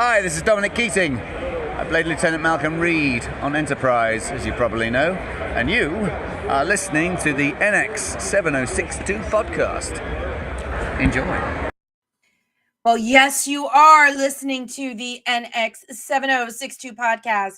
Hi, this is Dominic Keating. I played Lieutenant Malcolm Reed on Enterprise, as you probably know, and you are listening to the NX 7062 podcast. Enjoy. Well, yes, you are listening to the NX 7062 podcast.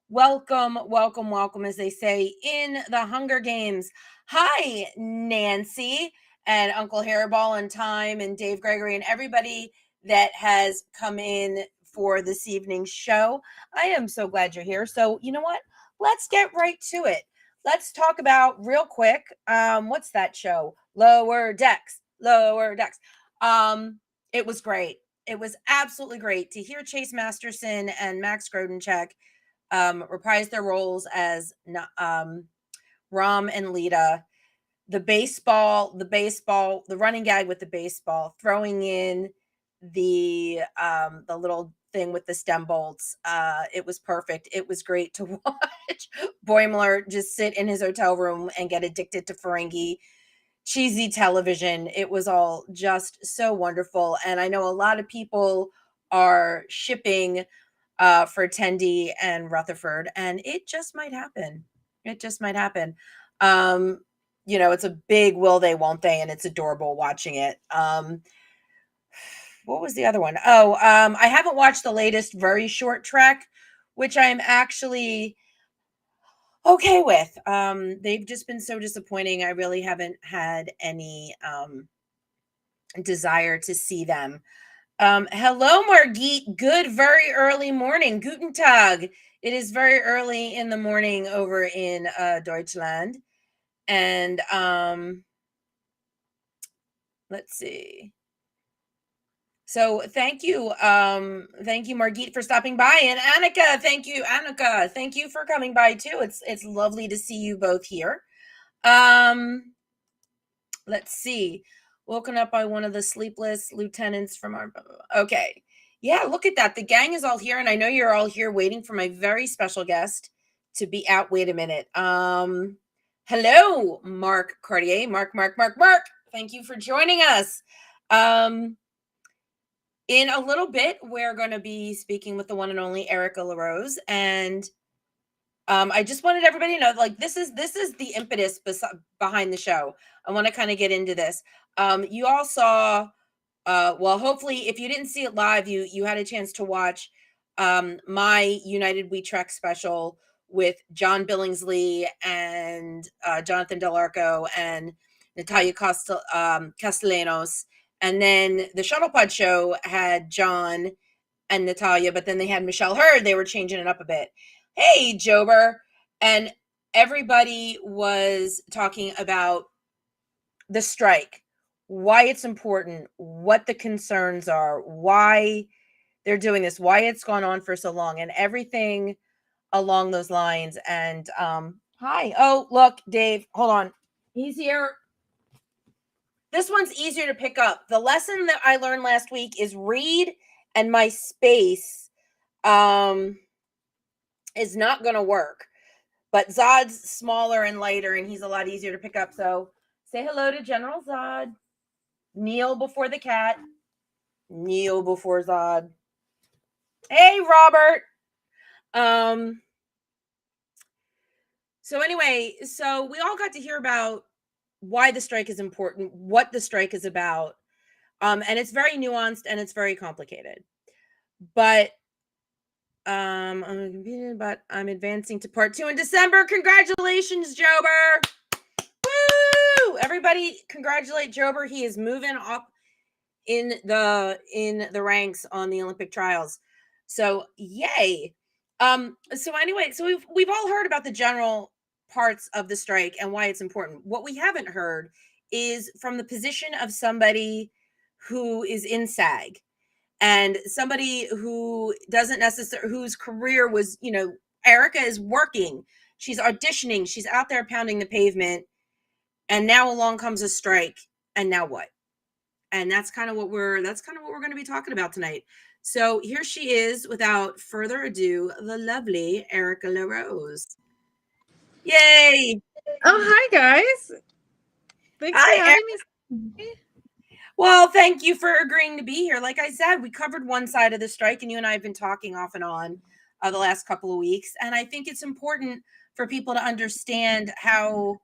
Welcome, welcome, welcome, as they say in the Hunger Games. Hi, Nancy and Uncle Hairball and Time and Dave Gregory and everybody that has come in for this evening's show. I am so glad you're here. So, you know what? Let's get right to it. Let's talk about real quick. What's that show? Lower Decks. It was great. It was absolutely great to hear Chase Masterson and Max Grodenchek reprise their roles as Rom and Lita. The running gag with the baseball, throwing in the little thing with the stem bolts. It was perfect. It was great to watch Boimler just sit in his hotel room and get addicted to Ferengi cheesy television. It was all just so wonderful. And I know a lot of people are shipping for Tendi and Rutherford, and it just might happen. It just might happen. It's a big will they, won't they, and it's adorable watching it. What was the other one? I haven't watched the latest very short Trek, which I'm actually okay with. They've just been so disappointing. I really haven't had any desire to see them. Hello, Margit. Good, very early morning. Guten Tag. It is very early in the morning over in Deutschland. And let's see. So thank you, Margit, for stopping by, and Annika, thank you for coming by too. It's lovely to see you both here. Let's see. Woken up by one of the sleepless lieutenants from our. Okay, yeah, look at that. The gang is all here, and I know you're all here waiting for my very special guest to be out. Wait a minute. Hello, Mark Cartier. Mark. Thank you for joining us. In a little bit, we're going to be speaking with the one and only Erica LaRose, and I just wanted everybody to know, like, this is the impetus behind the show. I want to kind of get into this. You all saw, well, hopefully, if you didn't see it live, you had a chance to watch my United We Trek special with John Billingsley and Jonathan Del Arco and Natalia Castellanos. And then the Shuttlepod show had John and Natalia, but then they had Michelle Hurd. They were changing it up a bit. Hey, Jober. And everybody was talking about the strike, why it's important, what the concerns are, why they're doing this, why it's gone on for so long, and everything along those lines. And hi. Oh, look, Dave, hold on. He's here. This one's easier to pick up. The lesson that I learned last week is read, and my space is not going to work. But Zod's smaller and lighter, and he's a lot easier to pick up. So say hello to General Zod. Kneel before the cat. Kneel before Zod. Hey, Robert. So anyway, so we all got to hear about why the strike is important, what the strike is about. And it's very nuanced and it's very complicated. But I'm advancing to part 2 in December. Congratulations, Jober. Woo! Everybody congratulate Jober. He is moving up in the ranks on the Olympic trials. So yay. So anyway, so we've all heard about the general parts of the strike and why it's important. What we haven't heard is from the position of somebody who is in SAG and somebody who doesn't necessarily, whose career was, Erica is working, she's auditioning, she's out there pounding the pavement, and now along comes a strike, and now what? And that's kind of what we're going to be talking about tonight. So here she is, without further ado, the lovely Erica LaRose. Yay! Oh, hi guys. Thanks for having me. Well, thank you for agreeing to be here. Like I said, we covered one side of the strike, and you and I have been talking off and on the last couple of weeks. And I think it's important for people to understand how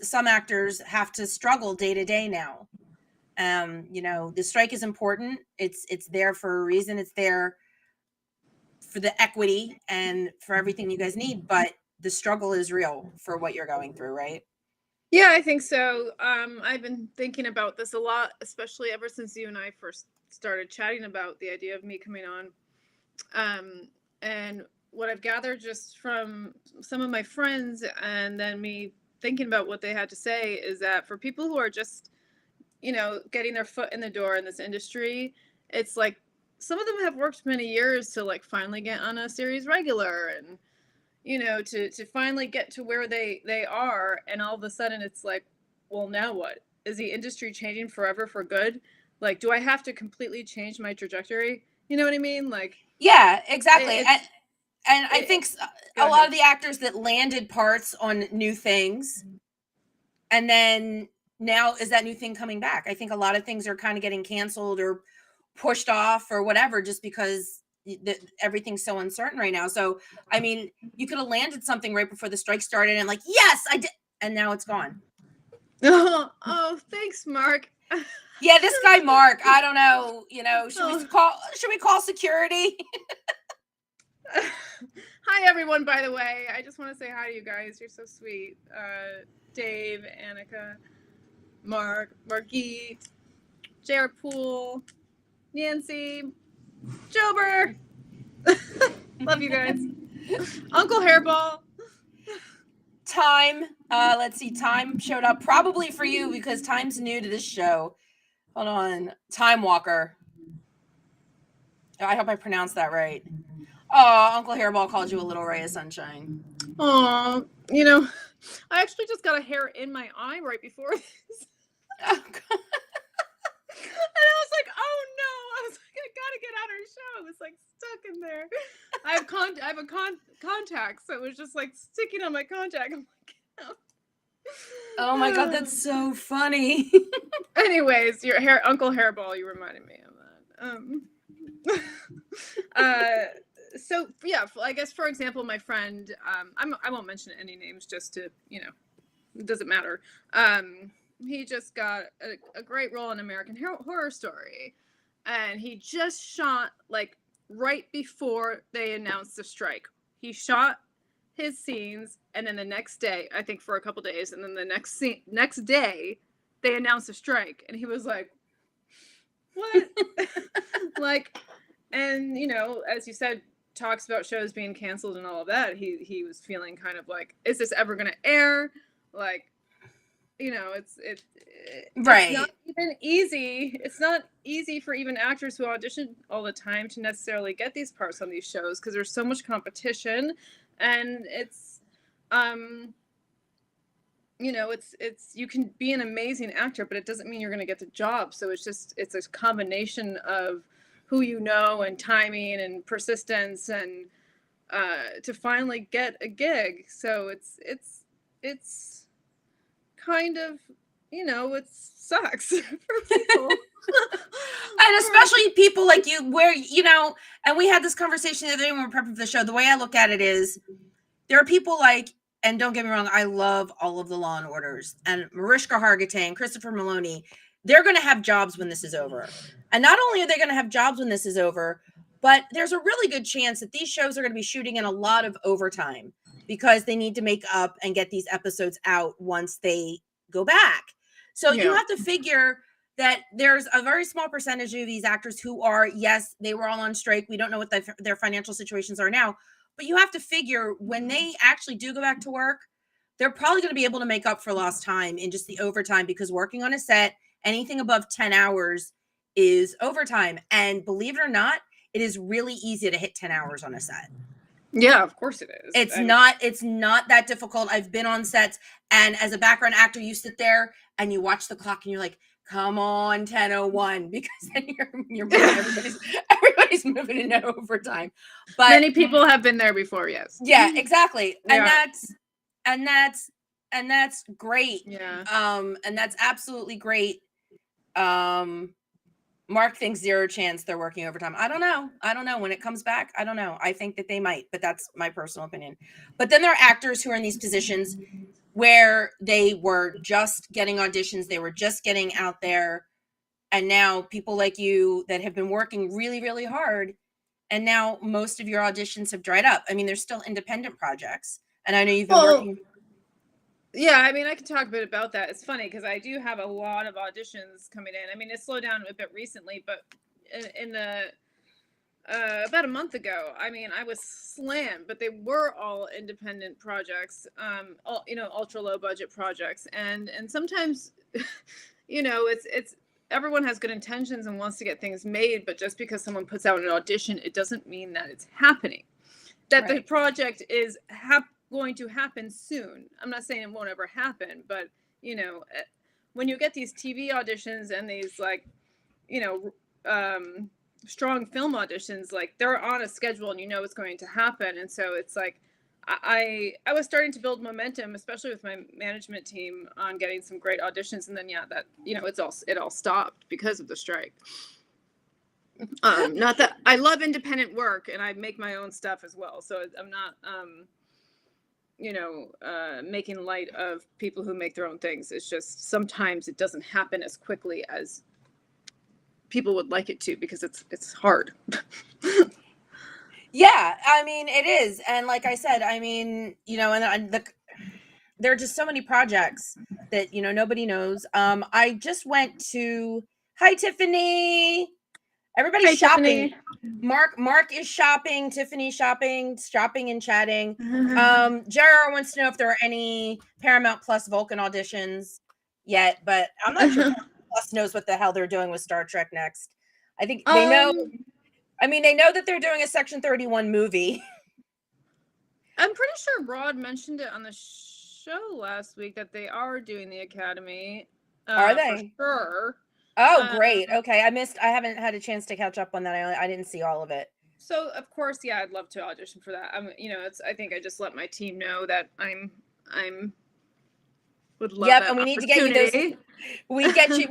some actors have to struggle day to day now. The strike is important. It's there for a reason. It's there for the equity and for everything you guys need, but the struggle is real for what you're going through, right? Yeah, I think so. I've been thinking about this a lot, especially ever since you and I first started chatting about the idea of me coming on. And what I've gathered just from some of my friends and then me thinking about what they had to say is that for people who are just, getting their foot in the door in this industry, it's like some of them have worked many years to like finally get on a series regular and to finally get to where they are, and all of a sudden it's like, well, now what? Is the industry changing forever for good? Like, do I have to completely change my trajectory? You know what I mean? Like, yeah, exactly. And I think a lot of the actors that landed parts on new things, and then now is that new thing coming back? I think a lot of things are kind of getting canceled or pushed off or whatever, just because everything's so uncertain right now. So, I mean, you could have landed something right before the strike started and like, yes, I did. And now it's gone. Oh, thanks, Mark. Yeah, this guy, Mark, I don't know, should we call security? Hi, everyone, by the way. I just want to say hi to you guys. You're so sweet. Dave, Annika, Mark, Margit, Jared Poole, Nancy, Jober. Love you guys. Uncle Hairball. Time. Let's see. Time showed up probably for you because Time's new to this show. Hold on. Time Walker. I hope I pronounced that right. Oh, Uncle Hairball called you a little ray of sunshine. Oh, I actually just got a hair in my eye right before this. Oh, God. And I was like, oh no! I was like, I gotta get on her show. I was like stuck in there. I have a contact, so it was just like sticking on my contact. I'm like, oh my God, that's so funny. Anyways, your Uncle Hairball, you reminded me of that. So yeah, I guess for example, my friend, I won't mention any names just to, it doesn't matter. He just got a great role in American Horror Story, and he just shot like right before they announced the strike. He shot his scenes, and then the next day, I think for a couple days, and then the next day they announced a strike, and he was like, what? Like, and as you said, talks about shows being canceled and all of that, he was feeling kind of like, is this ever going to air? Like, it's right. Not even easy. It's not easy for even actors who audition all the time to necessarily get these parts on these shows because there's so much competition, and it's it's you can be an amazing actor, but it doesn't mean you're going to get the job. So it's a combination of who and timing and persistence and to finally get a gig. So it's kind of, it sucks for people. And especially people like you where, and we had this conversation the other day when we were prepping for the show. The way I look at it is there are people like, and don't get me wrong, I love all of the Law and Orders and Mariska Hargitay and Christopher Maloney. They're going to have jobs when this is over. And not only are they going to have jobs when this is over, but there's a really good chance that these shows are going to be shooting in a lot of overtime because they need to make up and get these episodes out once they go back. So you have to figure that there's a very small percentage of these actors who are, yes, they were all on strike. We don't know what their financial situations are now, but you have to figure when they actually do go back to work, they're probably going to be able to make up for lost time in just the overtime, because working on a set, anything above 10 hours is overtime. And believe it or not, it is really easy to hit 10 hours on a set. Yeah, of course it is. It's not that difficult. I've been on sets, and as a background actor, you sit there and you watch the clock and you're like, come on, 10:01, because then you're moving, everybody's moving into overtime. But many people have been there before, yes. Yeah, exactly. Yeah. And that's great. Yeah. And that's absolutely great. Mark thinks zero chance they're working overtime. I don't know. When it comes back, I don't know. I think that they might, but that's my personal opinion. But then there are actors who are in these positions where they were just getting auditions, they were just getting out there, and now people like you that have been working really, really hard, and now most of your auditions have dried up. I mean, there's still independent projects, and I know you've been working. Yeah, I mean, I can talk a bit about that. It's funny because I do have a lot of auditions coming in. I mean, it slowed down a bit recently, but in the about a month ago, I mean, I was slammed, but they were all independent projects, all, you know, ultra low budget projects, and sometimes, you know, it's everyone has good intentions and wants to get things made, but just because someone puts out an audition, it doesn't mean that it's happening, that the project is going to happen soon. I'm not saying it won't ever happen, but you know, when you get these TV auditions and these, like, you know, strong film auditions, like they're on a schedule and you know it's going to happen. And so it's like I was starting to build momentum, especially with my management team, on getting some great auditions, and then that, you know, it all stopped because of the strike. Not that I love independent work and I make my own stuff as well, so I'm not you know, making light of people who make their own things. It's just sometimes it doesn't happen as quickly as people would like it to, because it's hard. Yeah, I mean, it is. And like I said, I mean, you know, and there are just so many projects that, you know, nobody knows. I just went to, hi, Tiffany. Everybody's shopping. Tiffany. Mark is shopping. Tiffany shopping and chatting. JR wants to know if there are any Paramount Plus Vulcan auditions yet, but I'm not sure Plus knows what the hell they're doing with Star Trek next. I think they know. I mean, they know that they're doing a Section 31 movie. I'm pretty sure Rod mentioned it on the show last week that they are doing the Academy. Are they? For sure. Oh, great. Okay. I haven't had a chance to catch up on that. I didn't see all of it. So of course, yeah, I'd love to audition for that. You know, I think I just let my team know that I'm would love that. And we need to get you those. We need to get you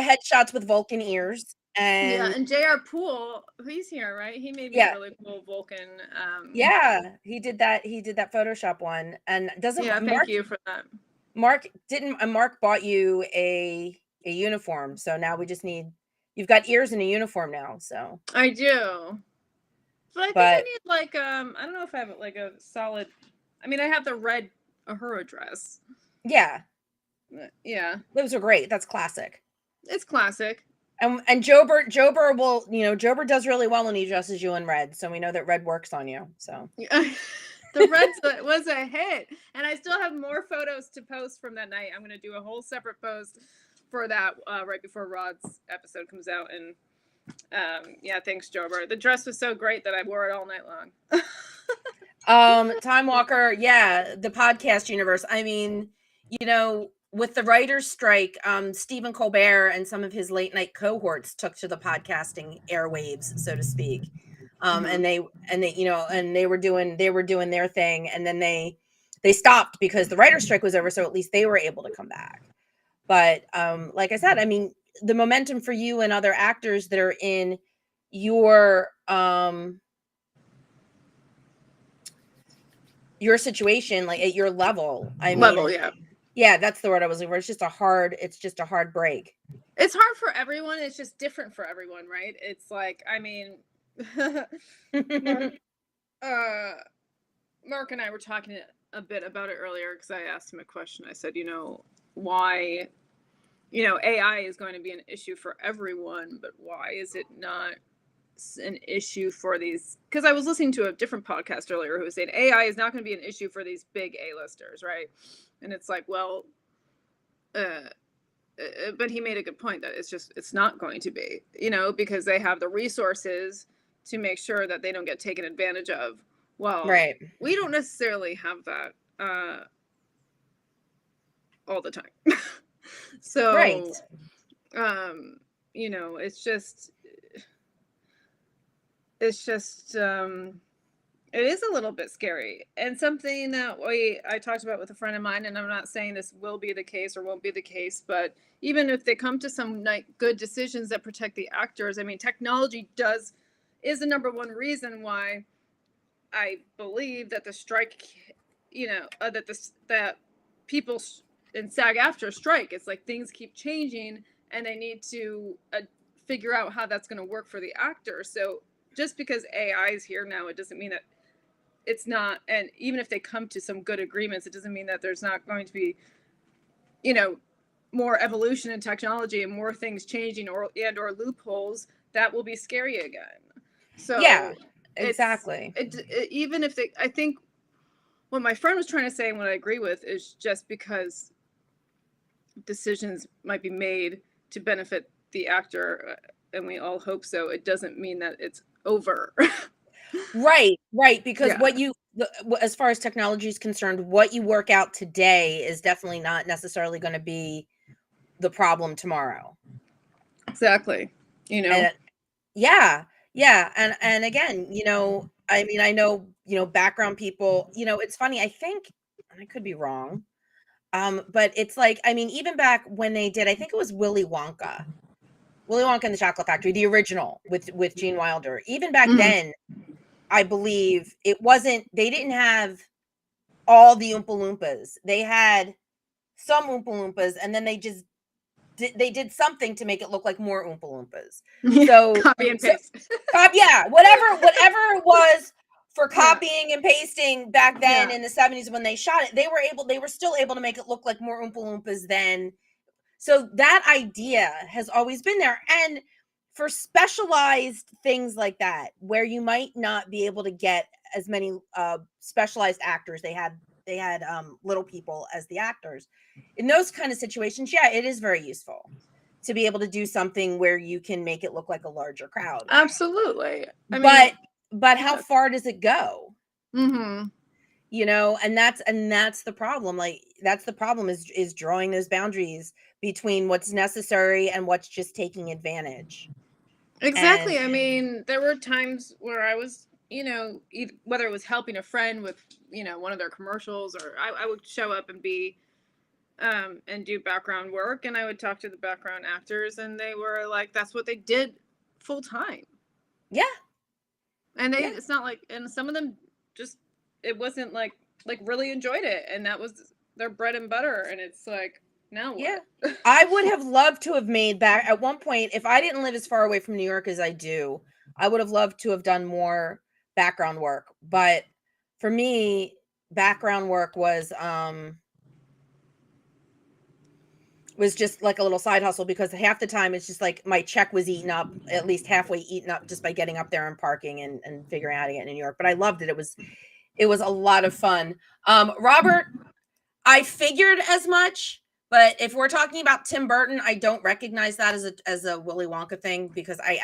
headshots with Vulcan ears. And and JR Poole, he's here, right? He made me a really cool Vulcan. He did that Photoshop one. And thank you for that. Mark bought you a uniform, so now we just you've got ears and a uniform now. So I do, but I think I need, like, I don't know if I have like a solid. I mean, I have the red Uhura dress. Yeah, those are great. That's classic. It's classic. And Jober will, you know, Jober does really well when he dresses you in red, so we know that red works on you. So the red was a hit, and I still have more photos to post from that night. I'm going to do a whole separate post for that right before Rod's episode comes out. And thanks, Jober. The dress was so great that I wore it all night long. Time Walker, the podcast universe. I mean, you know, with the writer's strike, Stephen Colbert and some of his late night cohorts took to the podcasting airwaves, so to speak. And they were doing their thing, and then they stopped because the writer's strike was over, so at least they were able to come back. But like I said, I mean, the momentum for you and other actors that are in your situation, like at your level, yeah, that's the word I was looking for. It's just a hard break. It's hard for everyone. It's just different for everyone, right? It's like, I mean, Mark and I were talking a bit about it earlier, because I asked him a question. I said, you know, why, you know, AI is going to be an issue for everyone, but why is it not an issue for these? Because I was listening to a different podcast earlier who was saying AI is not going to be an issue for these big A-listers, right? And it's like, well, but he made a good point that it's not going to be, you know, because they have the resources to make sure that they don't get taken advantage of. Well, we don't necessarily have that all the time. So, you know, it's just It is a little bit scary, and something that I talked about with a friend of mine, and I'm not saying this will be the case or won't be the case, but even if they come to some good decisions that protect the actors, I mean, technology is the number one reason why I believe that the strike, that people in SAG-AFTRA strike. It's like things keep changing, and they need to figure out how that's going to work for the actor. So just because AI is here now, it doesn't mean that it's not, and even if they come to some good agreements, it doesn't mean that there's not going to be, more evolution in technology and more things changing or loopholes that will be scary again. So yeah, exactly. Even if I think what my friend was trying to say and what I agree with is just because decisions might be made to benefit the actor, and we all hope so, it doesn't mean that it's over. Right. Because as far as technology is concerned, what you work out today is definitely not necessarily going to be the problem tomorrow. Exactly. And, yeah. And again, I mean, I know, background people, it's funny. I think, and I could be wrong. But it's like, I mean, even back when they did, I think it was Willy Wonka and the Chocolate Factory, the original with Gene Wilder. Even back then, I believe they didn't have all the Oompa Loompas. They had some Oompa Loompas, and then they did something to make it look like more Oompa Loompas. So copy and paste. Whatever it was for copying and pasting back then in the 70s when they shot it, they were still able to make it look like more Oompa Loompas then. So that idea has always been there. And for specialized things like that, where you might not be able to get as many specialized actors, they had little people as the actors. In those kind of situations, it is very useful to be able to do something where you can make it look like a larger crowd. Absolutely. But how far does it go? Mm-hmm. And that's the problem. Like, that's the problem is drawing those boundaries between what's necessary and what's just taking advantage. Exactly. I mean, there were times where I was, whether it was helping a friend with, one of their commercials, or I would show up and be, and do background work, and I would talk to the background actors, and they were like, that's what they did full time. Yeah. And it's not like, and some of them just, it wasn't like really enjoyed it, and that was their bread and butter, and it's like, now what? Yeah. I would have loved to have made back at one point, if I didn't live as far away from New York as I do, I would have loved to have done more background work. But for me, background work was just like a little side hustle, because half the time it's just like my check was eaten up, at least halfway eaten up, just by getting up there and parking and figuring out how to get in New York. But I loved it. It was a lot of fun. Robert, I figured as much. But if we're talking about Tim Burton, I don't recognize that as a Willy Wonka thing, because I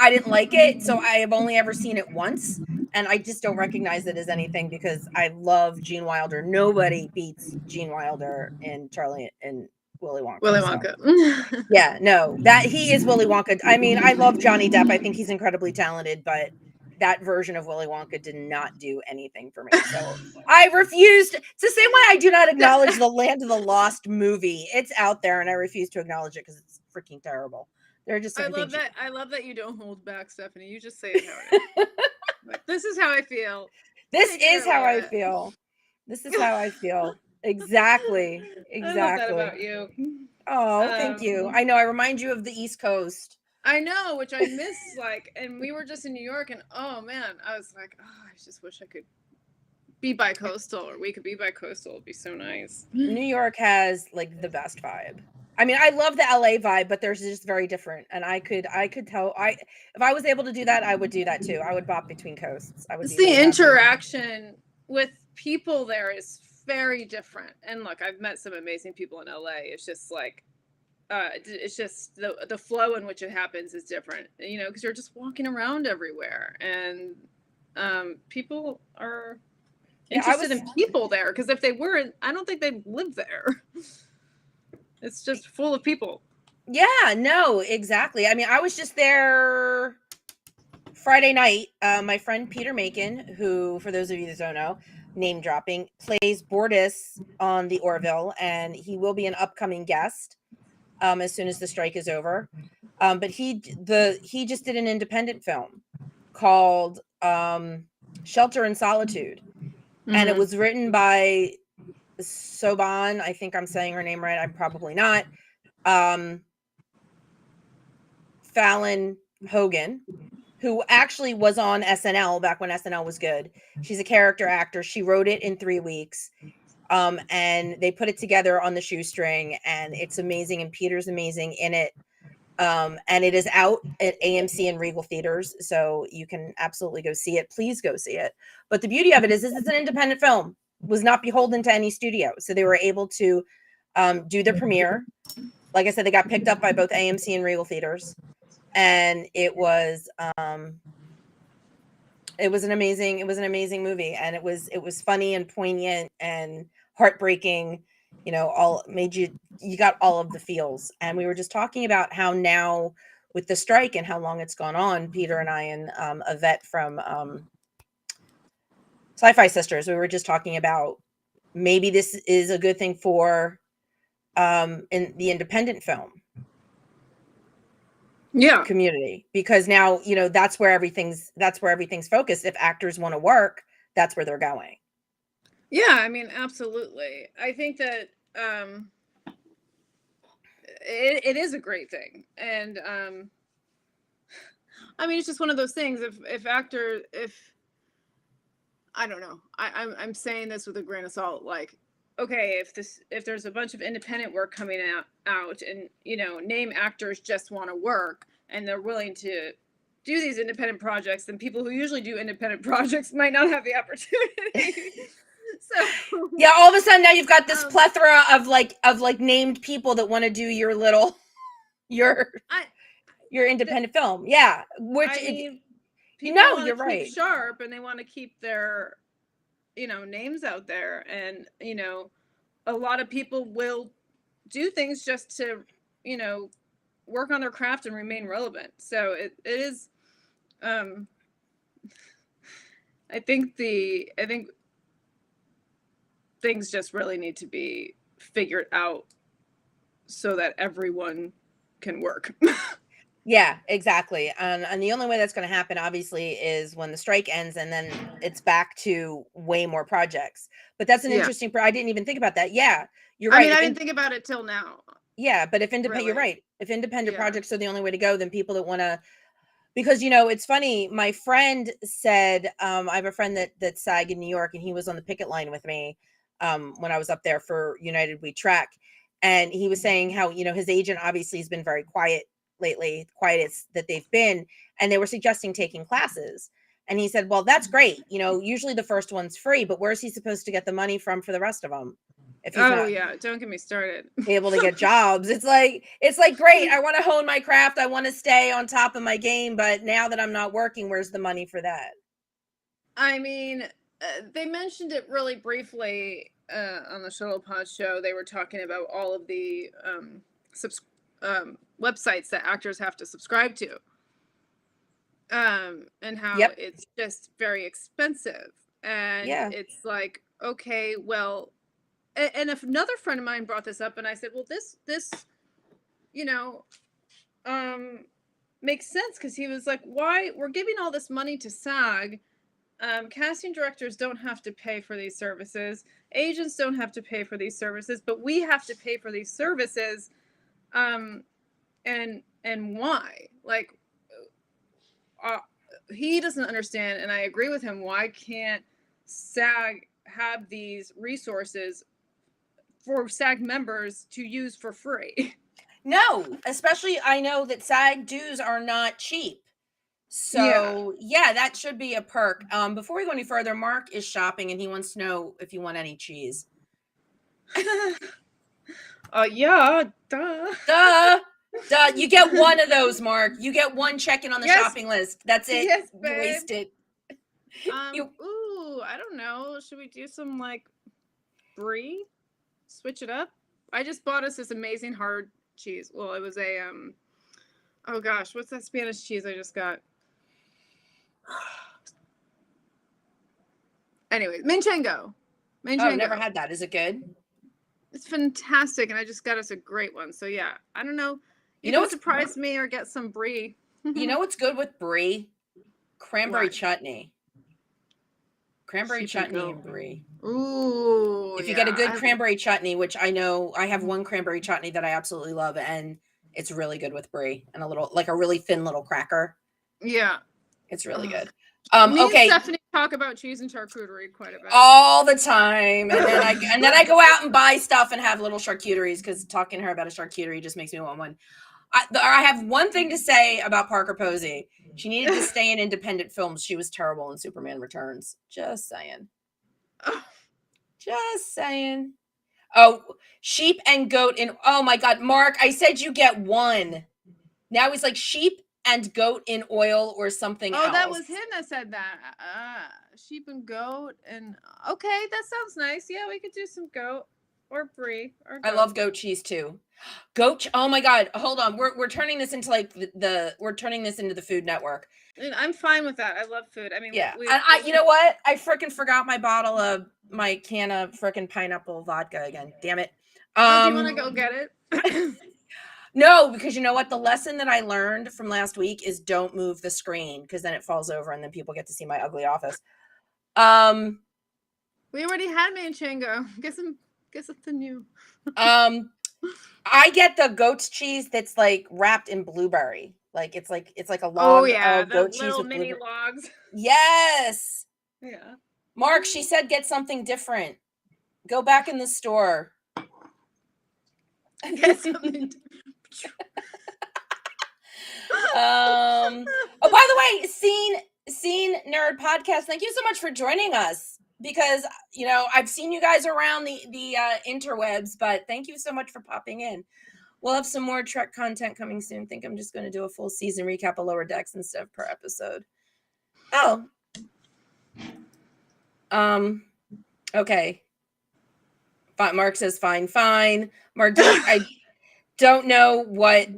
didn't like it. So I have only ever seen it once, and I just don't recognize it as anything, because I love Gene Wilder. Nobody beats Gene Wilder in Charlie and Willy Wonka. Willy Wonka. So, no, that he is Willy Wonka. I mean, I love Johnny Depp. I think he's incredibly talented, but that version of Willy Wonka did not do anything for me. So I refused. It's the same way I do not acknowledge the Land of the Lost movie. It's out there, and I refuse to acknowledge it because it's freaking terrible. They're just. I love that you don't hold back, Stephanie. You just say it how it is. Like, this is how I feel. This is how I feel. This is how I feel. Exactly. I love that about you. Oh, thank you. I know. I remind you of the East Coast. I know, which I miss. And we were just in New York, and oh man, I was like, I just wish I could be bi-coastal, or we could be bi-coastal. It'd be so nice. New York has like the best vibe. I mean, I love the LA vibe, but there's just very different. And I could tell, if I was able to do that, I would do that too. I would bop between coasts. It's the interaction with people there is very different. And look, I've met some amazing people in LA. It's just like, it's just the flow in which it happens is different, because you're just walking around everywhere, and people are interested in people there, because if they weren't, I don't think they'd live there. It's just full of people. Yeah, no, exactly. I mean, I was just there Friday night, my friend Peter Macon, who, for those of you that don't know, name dropping, plays Bordis on the Orville, and he will be an upcoming guest as soon as the strike is over. But he just did an independent film called Shelter in Solitude, and it was written by Soban. I think I'm saying her name right. I'm probably not. Fallon Hogan, who actually was on SNL back when SNL was good. She's a character actor. She wrote it in 3 weeks. And they put it together on the shoestring, and it's amazing. And Peter's amazing in it. And it is out at AMC and Regal theaters, so you can absolutely go see it. Please go see it. But the beauty of it is it's an independent film, was not beholden to any studio, so they were able to do the premiere. Like I said, they got picked up by both AMC and Regal theaters, and it was an amazing movie, and it was funny and poignant and heartbreaking. You know, all made you got all of the feels. And we were just talking about how now with the strike and how long it's gone on, Peter and I and a vet from Sci-Fi Sisters, we were just talking about maybe this is a good thing for in the independent film community, because now, you know, that's where everything's focused. If actors want to work, that's where they're going. Yeah, I mean, absolutely. I think that it is a great thing. And I mean, it's just one of those things. If I don't know, I'm saying this with a grain of salt, like, okay, if there's a bunch of independent work coming out and, you know, name actors just want to work and they're willing to do these independent projects, then people who usually do independent projects might not have the opportunity. So yeah, all of a sudden now you've got this plethora of named people that want to do your independent film. Yeah, which you're right. Keep sharp, and they want to keep their, you know, names out there, and, you know, a lot of people will do things just to, you know, work on their craft and remain relevant. So it is. I think things just really need to be figured out so that everyone can work. Yeah, exactly. And the only way that's going to happen, obviously, is when the strike ends, and then it's back to way more projects. But that's an interesting. I didn't even think about that. Yeah, you're right. I mean, I didn't think about it till now. Yeah, but if independent, you're right. If independent projects are the only way to go, then people that want to. Because, you know, it's funny. My friend said, I have a friend that's SAG in New York, and he was on the picket line with me when I was up there for United We Track. And he was saying how, you know, his agent obviously has been very quiet lately, quietest that they've been. And they were suggesting taking classes. And he said, well, that's great. You know, usually the first one's free, but where's he supposed to get the money from for the rest of them? If he's don't get me started. Able to get jobs. It's like great. I want to hone my craft. I want to stay on top of my game. But now that I'm not working, where's the money for that? I mean, they mentioned it really briefly on the Shuttlepod show. They were talking about all of the websites that actors have to subscribe to, and how it's just very expensive. And it's like, okay, well. And if another friend of mine brought this up, and I said, well, this, you know, makes sense, because he was like, why we're giving all this money to SAG? Casting directors don't have to pay for these services. Agents don't have to pay for these services, but we have to pay for these services. And why? Like, he doesn't understand, and I agree with him. Why can't SAG have these resources for SAG members to use for free? No, especially I know that SAG dues are not cheap. So yeah, that should be a perk. Before we go any further, Mark is shopping and he wants to know if you want any cheese. Yeah, duh. Duh. You get one of those, Mark. You get one check-in on the shopping list. That's it. Yes, you waste it. Ooh, I don't know. Should we do some like brie? Switch it up. I just bought us this amazing hard cheese. Well, it was a oh gosh, what's that Spanish cheese I just got? Anyway, Manchego. Oh, never had that. Is it good? It's fantastic, and I just got us a great one. So yeah, I don't know. You know can what's- surprise me or get some brie. You know what's good with brie? Cranberry What? chutney. Cranberry Sheep and chutney goat. and brie. Ooh. If you get a good cranberry chutney, which I know I have one cranberry chutney that I absolutely love, and it's really good with brie and a little, like a really thin little cracker. Yeah. It's really good. Me Okay. and Stephanie talk about cheese and charcuterie quite a bit. All the time. And then I go out and buy stuff and have little charcuteries, because talking to her about a charcuterie just makes me want one. I have one thing to say about Parker Posey. She needed to stay in independent films. She was terrible in Superman Returns. Just saying. Just saying. Oh, sheep and goat in. Oh my God, Mark, I said you get one. Now he's like sheep and goat in oil or something else. Oh, that was him that said that. Sheep and goat. And okay, that sounds nice. Yeah, we could do some goat or brie. Or goat. I love goat cheese too. Oh my God, hold on. We're turning this into like we're turning this into the Food Network. And I'm fine with that. I love food. I mean, yeah. And you know what? I freaking forgot my can of freaking pineapple vodka again. Damn it. Do you want to go get it? No, because you know what? The lesson that I learned from last week is don't move the screen, because then it falls over and then people get to see my ugly office. We already had Manchego. Get something new. I get the goat's cheese that's like wrapped in blueberry. Like it's like a log of goat cheese little with mini blueberry. logs. Yes. Yeah. Mark, she said get something different. Go back in the store. Get something. Oh, by the way, Scene Nerd Podcast, thank you so much for joining us, because I've seen you guys around the interwebs, but thank you so much for popping in. We'll have some more Trek content coming soon. I think I'm just going to do a full season recap of Lower Decks instead of per episode. Okay. Mark says fine. Mark, I don't know what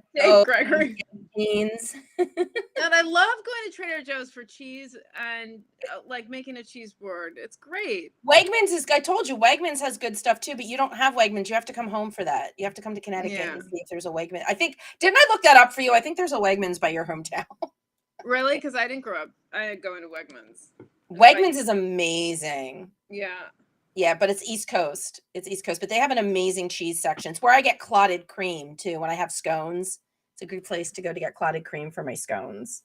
Gregory means. And I love going to Trader Joe's for cheese and like making a cheese board. It's great. Wegmans I told you, Wegmans has good stuff too, but you don't have Wegmans. You have to come home for that. You have to come to Connecticut and see if there's a Wegmans. Didn't I look that up for you? I think there's a Wegmans by your hometown. Really? Because I didn't grow up. I go into Wegmans. Wegmans is amazing. Yeah. Yeah, but it's East Coast. But they have an amazing cheese section. It's where I get clotted cream too when I have scones. It's a good place to go to get clotted cream for my scones.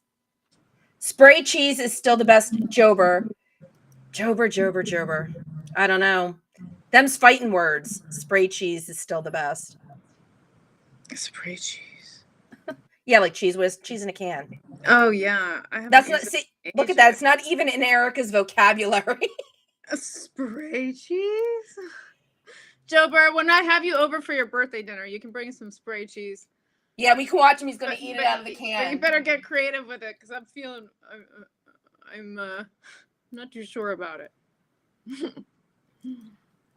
Spray cheese is still the best. Jober. I don't know. Them's fighting words. Spray cheese is still the best. Spray cheese. Yeah, like cheese whiz, cheese in a can. Oh yeah, look at that. It's not even in Erica's vocabulary. A spray cheese. Jober, when I have you over for your birthday dinner, you can bring some spray cheese. Yeah, we can watch him. He's going to eat it out of the can. You better get creative with it, because I'm not too sure about it.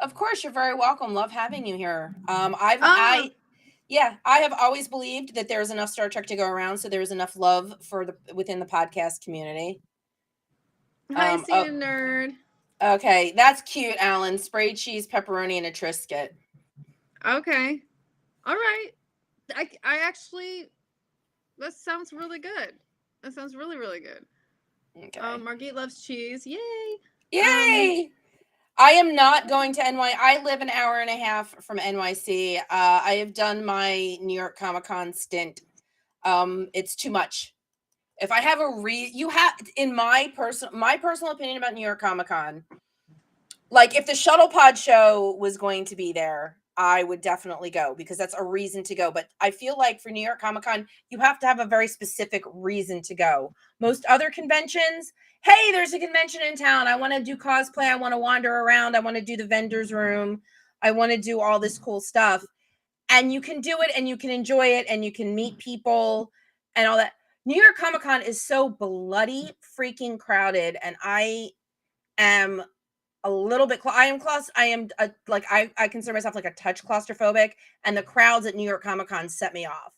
Of course, you're very welcome. Love having you here. I have always believed that there's enough Star Trek to go around, so there's enough love within the podcast community. Hi, Scene Nerd. Okay, that's cute, Alan. Spray cheese, pepperoni, and a Triscuit. Okay. All right. I actually, that sounds really good. That sounds really, really good. Okay. Margit loves cheese. Yay. Yay. I am not going to NY. I live an hour and a half from NYC. I have done my New York Comic-Con stint. It's too much. If I have in my personal opinion about New York Comic-Con, like if the Shuttle Pod show was going to be there, I would definitely go, because that's a reason to go. But I feel like for New York Comic-Con, you have to have a very specific reason to go. Most other conventions, hey, there's a convention in town. I want to do cosplay. I want to wander around. I want to do the vendor's room. I want to do all this cool stuff. And you can do it and you can enjoy it and you can meet people and all that. New York Comic-Con is so bloody freaking crowded, and I am a little bit I consider myself like a touch claustrophobic, and the crowds at New York Comic-Con set me off.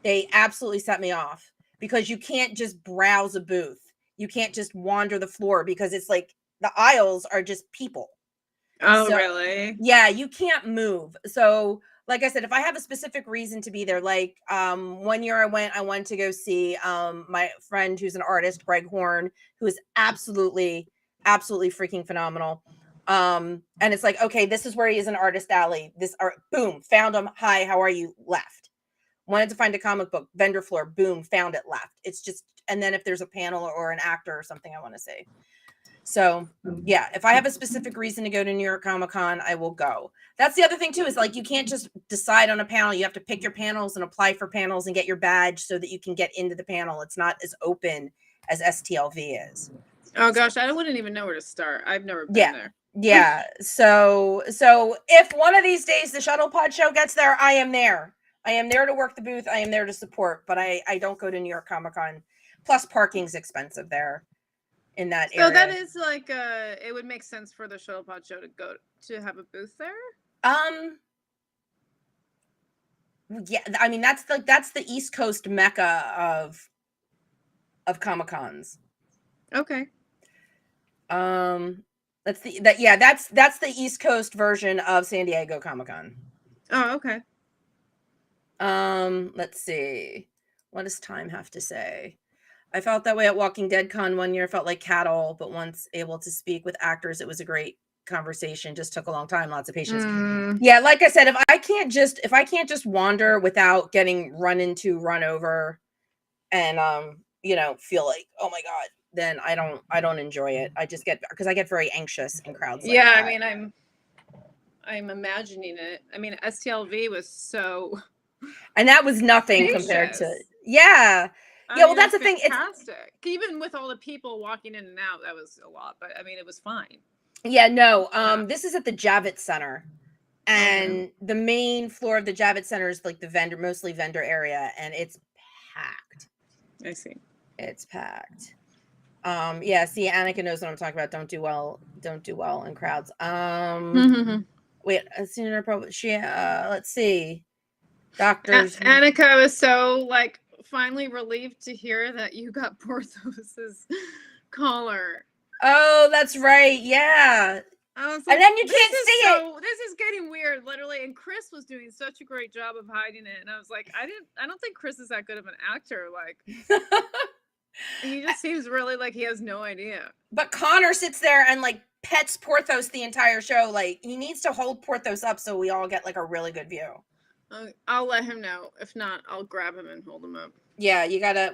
They absolutely set me off, because you can't just browse a booth. You can't just wander the floor because it's like the aisles are just people. Oh, really? Yeah, you can't move. So, like I said, if I have a specific reason to be there, like 1 year I wanted to go see my friend who's an artist, Greg Horn, who is absolutely freaking phenomenal. And it's like, okay, this is where he is in Artist Alley. Boom, found him. Hi, how are you? Left. Wanted to find a comic book vendor floor. Boom, found it. Left. It's just, and then if there's a panel or an actor or something I want to see. So yeah, if I have a specific reason to go to New York Comic Con, I will go. That's the other thing too, is like, you can't just decide on a panel. You have to pick your panels and apply for panels and get your badge so that you can get into the panel. It's not as open as STLV is. Oh gosh, I wouldn't even know where to start. I've never been there. Yeah. So if one of these days the Shuttle Pod show gets there, I am there. I am there to work the booth. I am there to support, but I don't go to New York Comic Con. Plus parking's expensive there in that area. So that is like it would make sense for the Shuttle Pod show to have a booth there? Yeah, I mean that's the East Coast mecca of Comic Cons. Okay. That's the East Coast version of San Diego Comic Con. Oh, okay. Let's see. What does Time have to say? I felt that way at Walking Dead Con 1 year. Felt like cattle, but once able to speak with actors, it was a great conversation. Just took a long time, lots of patience. Yeah, like I said, if I can't just wander without getting run over, and feel like, oh my god, then I don't enjoy it. I just get, because I get very anxious in crowds. Like that. I mean, I'm imagining it. I mean, STLV was so, and that was nothing compared to yeah. Well, that's the thing. Fantastic. Even with all the people walking in and out, that was a lot. But I mean, it was fine. Yeah, no. This is at the Javits Center, and the main floor of the Javits Center is like the mostly vendor area, and it's packed. I see. It's packed. Yeah. See, Annika knows what I'm talking about. Don't do well in crowds. Wait, let's see. Doctors. Annika was so like finally relieved to hear that you got Porthos's collar. Oh, that's right. Yeah. I was like, and then you can't see it. This is getting weird, literally. And Chris was doing such a great job of hiding it. And I was like, I don't think Chris is that good of an actor. Like, he just seems really like he has no idea. But Connor sits there and like pets Porthos the entire show. Like, he needs to hold Porthos up so we all get like a really good view. I'll let him know. If not, I'll grab him and hold him up. Yeah, we gotta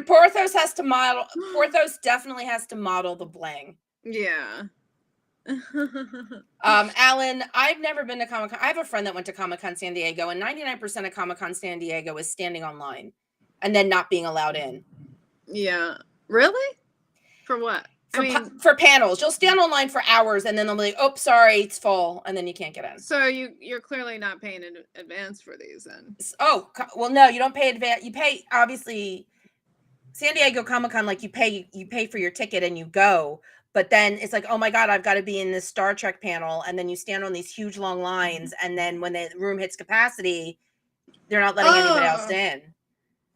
Porthos has to model. Porthos definitely has to model the bling. Yeah. Alan, I've never been to Comic-Con. I have a friend that went to Comic-Con San Diego, and 99% of Comic-Con San Diego is standing online and then not being allowed in. Yeah. Really? For what? For panels, you'll stand online for hours, and then they'll be like, "Oh, sorry, it's full," and then you can't get in. So you're clearly not paying in advance for these, then. Oh, well, no, you don't pay advance. You pay, obviously. San Diego Comic-Con, like you pay for your ticket and you go, but then it's like, oh my god, I've got to be in this Star Trek panel, and then you stand on these huge long lines, and then when the room hits capacity, they're not letting anybody else in.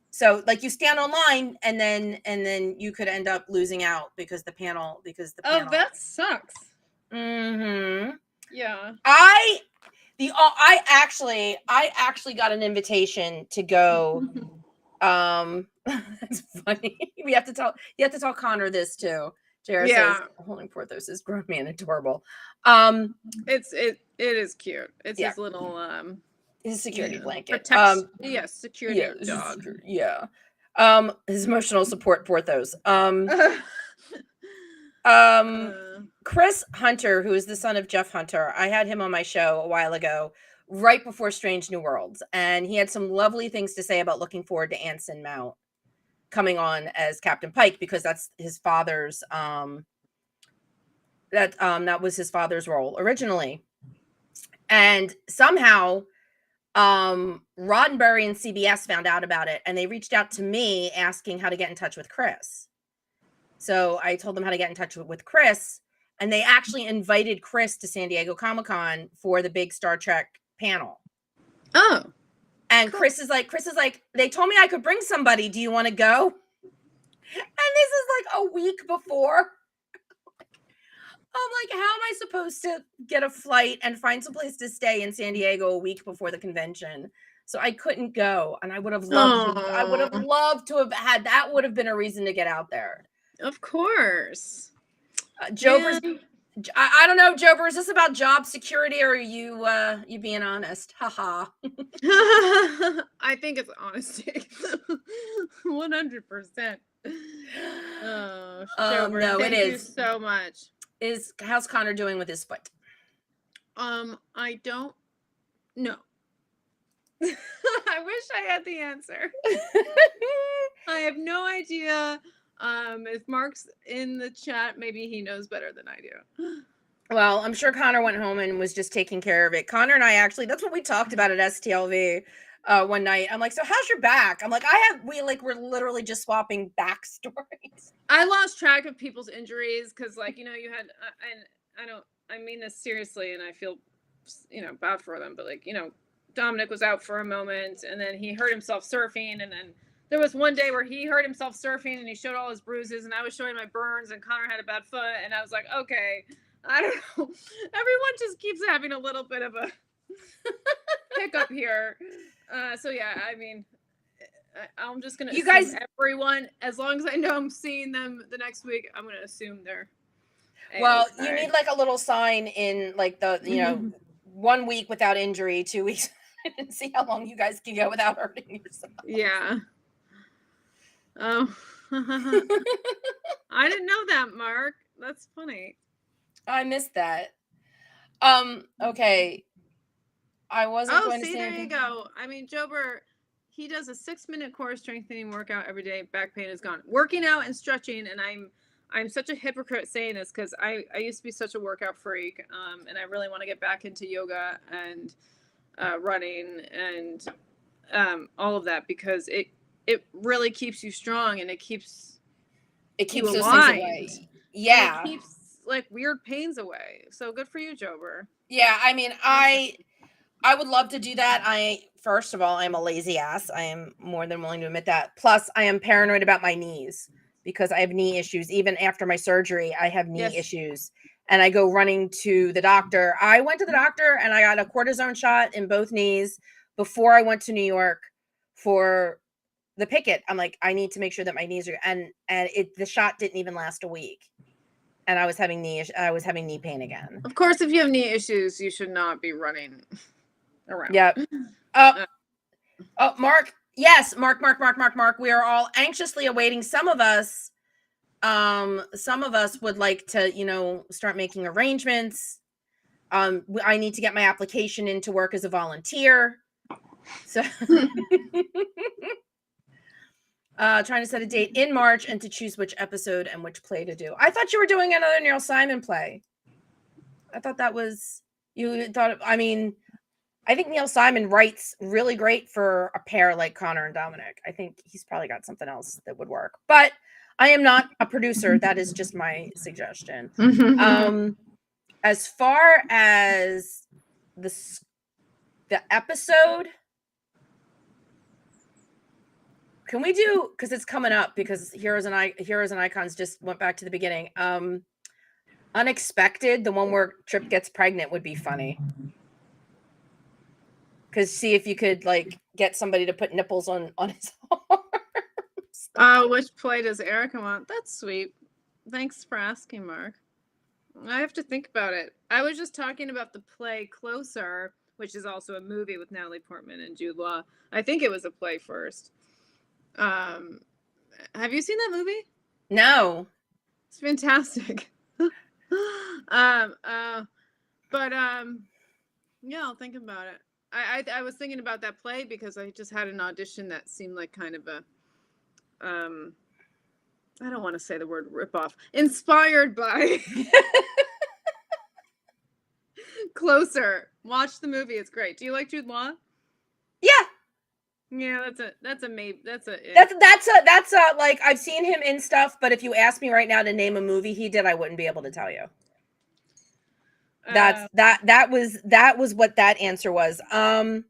So like you stand online, and then you could end up losing out because the panel. Oh, that sucks. Mm-hmm. Yeah. I actually got an invitation to go. That's funny. You have to tell Connor this too. Jared says holding Porthos is grown man adorable. It is cute. It's his little his security blanket. Security dog. His emotional support Porthos. Chris Hunter, who is the son of Jeff Hunter, I had him on my show a while ago, right before Strange New Worlds, and he had some lovely things to say about looking forward to Anson Mount coming on as Captain Pike, because that's his father's that was his father's role originally. And somehow Roddenberry and CBS found out about it, and they reached out to me asking how to get in touch with Chris. So I told them how to get in touch with Chris, and they actually invited Chris to San Diego Comic-Con for the big Star Trek panel. Oh. And cool. Chris is like, they told me I could bring somebody. Do you want to go? this is like a week before. I'm like, how am I supposed to get a flight and find some place to stay in San Diego a week before the convention? So I couldn't go, and I would have loved. I would have loved to have had. That would have been a reason to get out there. Of course. Jober's. I don't know, Jober. Is this about job security, or are you being honest? Haha. I think it's honesty. 100%. Oh, Jober, no, thank it is. you so much. How's Connor doing with his foot? I don't know. I wish I had the answer. I have no idea. If Mark's in the chat, maybe he knows better than I do. Well, I'm sure Connor went home and was just taking care of it. Connor and I actually, that's what we talked about at STLV one night. I'm like, so how's your back? I'm like, we're literally just swapping backstories. I lost track of people's injuries because, like, you had, I mean this seriously, and I feel, bad for them, but like, Dominic was out for a moment, and then he hurt himself surfing, and then there was one day where he hurt himself surfing, and he showed all his bruises, and I was showing my burns, and Connor had a bad foot, and I was like, okay, I don't know. Everyone just keeps having a little bit of a hiccup here. So yeah, I mean, I'm just gonna assume everyone, as long as I know I'm seeing them the next week, I'm gonna assume they're well. You need like a little sign in like the 1 week without injury, 2 weeks, and see how long you guys can go without hurting yourself. Yeah. Oh, I didn't know that, Mark. That's funny. I missed that. Okay. I wasn't going to say there anything. You go. I mean, Jober, he does a 6-minute core strengthening workout every day. Back pain is gone. Working out and stretching, and I'm such a hypocrite saying this because I used to be such a workout freak, and I really want to get back into yoga and running and all of that because it really keeps you strong and it keeps you aligned. Yeah, and it keeps like weird pains away. So good for you, Jober. Yeah, I mean, I would love to do that. First of all, I'm a lazy ass. I am more than willing to admit that. Plus, I am paranoid about my knees because I have knee issues. Even after my surgery, I have knee issues. And I go running to the doctor. I went to the doctor and I got a cortisone shot in both knees before I went to New York for the picket. I'm like, I need to make sure that my knees are, and the shot didn't even last a week. And I was having knee pain again. Of course, if you have knee issues, you should not be running around. Yep. Mark. Yes, Mark. We are all anxiously awaiting. Some of us would like to, start making arrangements. I need to get my application in to work as a volunteer. So trying to set a date in March and to choose which episode and which play to do. I thought you were doing another Neil Simon play. I thought that was, I think Neil Simon writes really great for a pair like Connor and Dominic. I think he's probably got something else that would work. But I am not a producer. That is just my suggestion. As far as the episode, can we do, because it's coming up, because Heroes and Icons just went back to the beginning. Unexpected, the one where Trip gets pregnant, would be funny. Because see if you could get somebody to put nipples on his arms. Which play does Erica want? That's sweet. Thanks for asking, Mark. I have to think about it. I was just talking about the play Closer, which is also a movie with Natalie Portman and Jude Law. I think it was a play first. Have you seen that movie? No. It's fantastic. Yeah, I'll think about it. I was thinking about that play because I just had an audition that seemed like kind of a I don't want to say the word ripoff. Inspired by Closer. Watch the movie. It's great. Do you like Jude Law? Yeah. Yeah, that's a maybe. That's a I've seen him in stuff, but if you ask me right now to name a movie he did, I wouldn't be able to tell you. That was what that answer was. I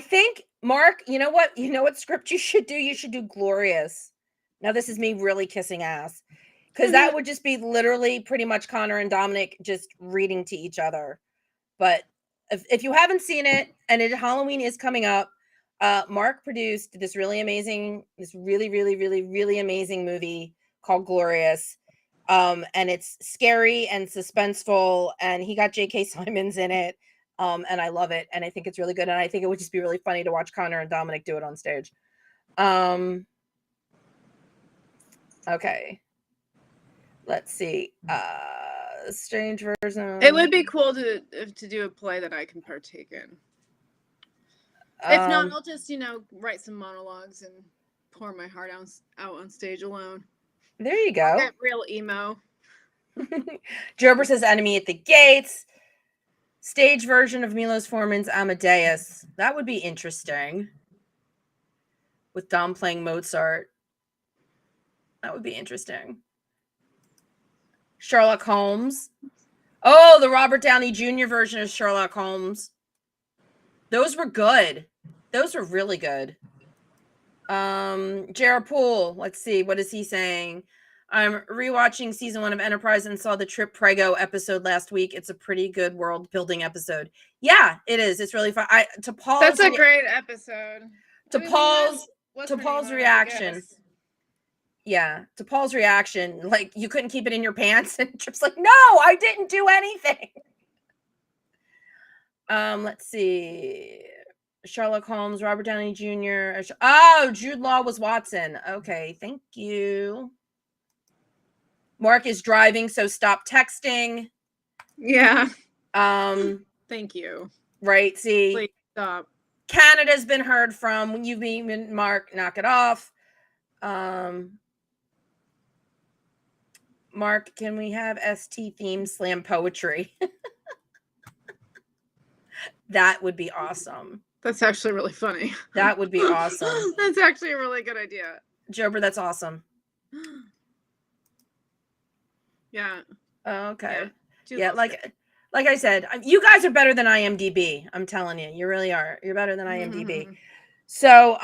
think, Mark, you know what script you should do? You should do Glorious. Now this is me really kissing ass. Because that would just be literally pretty much Connor and Dominic just reading to each other. But if you haven't seen it, and Halloween is coming up, Mark produced this really amazing, really amazing movie called Glorious. And it's scary and suspenseful, and he got J.K. Simmons in it. And I love it, and I think it's really good, and I think it would just be really funny to watch Connor and Dominic do it on stage. Okay. Let's see. Strange version. It would be cool to do a play that I can partake in. If not, I'll just, write some monologues and pour my heart out on stage alone. There you go. I'll get real emo. Jober says Enemy at the Gates. Stage version of Milos Forman's Amadeus. That would be interesting. With Dom playing Mozart. That would be interesting. Sherlock Holmes. Oh, the Robert Downey Jr. version of Sherlock Holmes. Those were good. Those were really good. Jared Poole. Let's see. What is he saying? I'm rewatching season 1 of Enterprise and saw the Trip Prego episode last week. It's a pretty good world building episode. Yeah, it is. It's really fun. That's a great episode. To Paul's reaction. Yeah, to Paul's reaction, like you couldn't keep it in your pants, and Trip's like, "No, I didn't do anything." Let's see. Sherlock Holmes, Robert Downey Jr. Oh, Jude Law was Watson. Okay, thank you. Mark is driving, so stop texting. Yeah. Thank you. Right, see. Please stop. Canada's been heard from. You've been Mark, knock it off. Mark, can we have ST theme slam poetry? That would be awesome. That's actually really funny. That would be awesome. That's actually a really good idea. Jober, that's awesome. Yeah. Okay. Yeah, like I said, you guys are better than IMDb. I'm telling you. You really are. You're better than IMDb. Mm-hmm. So,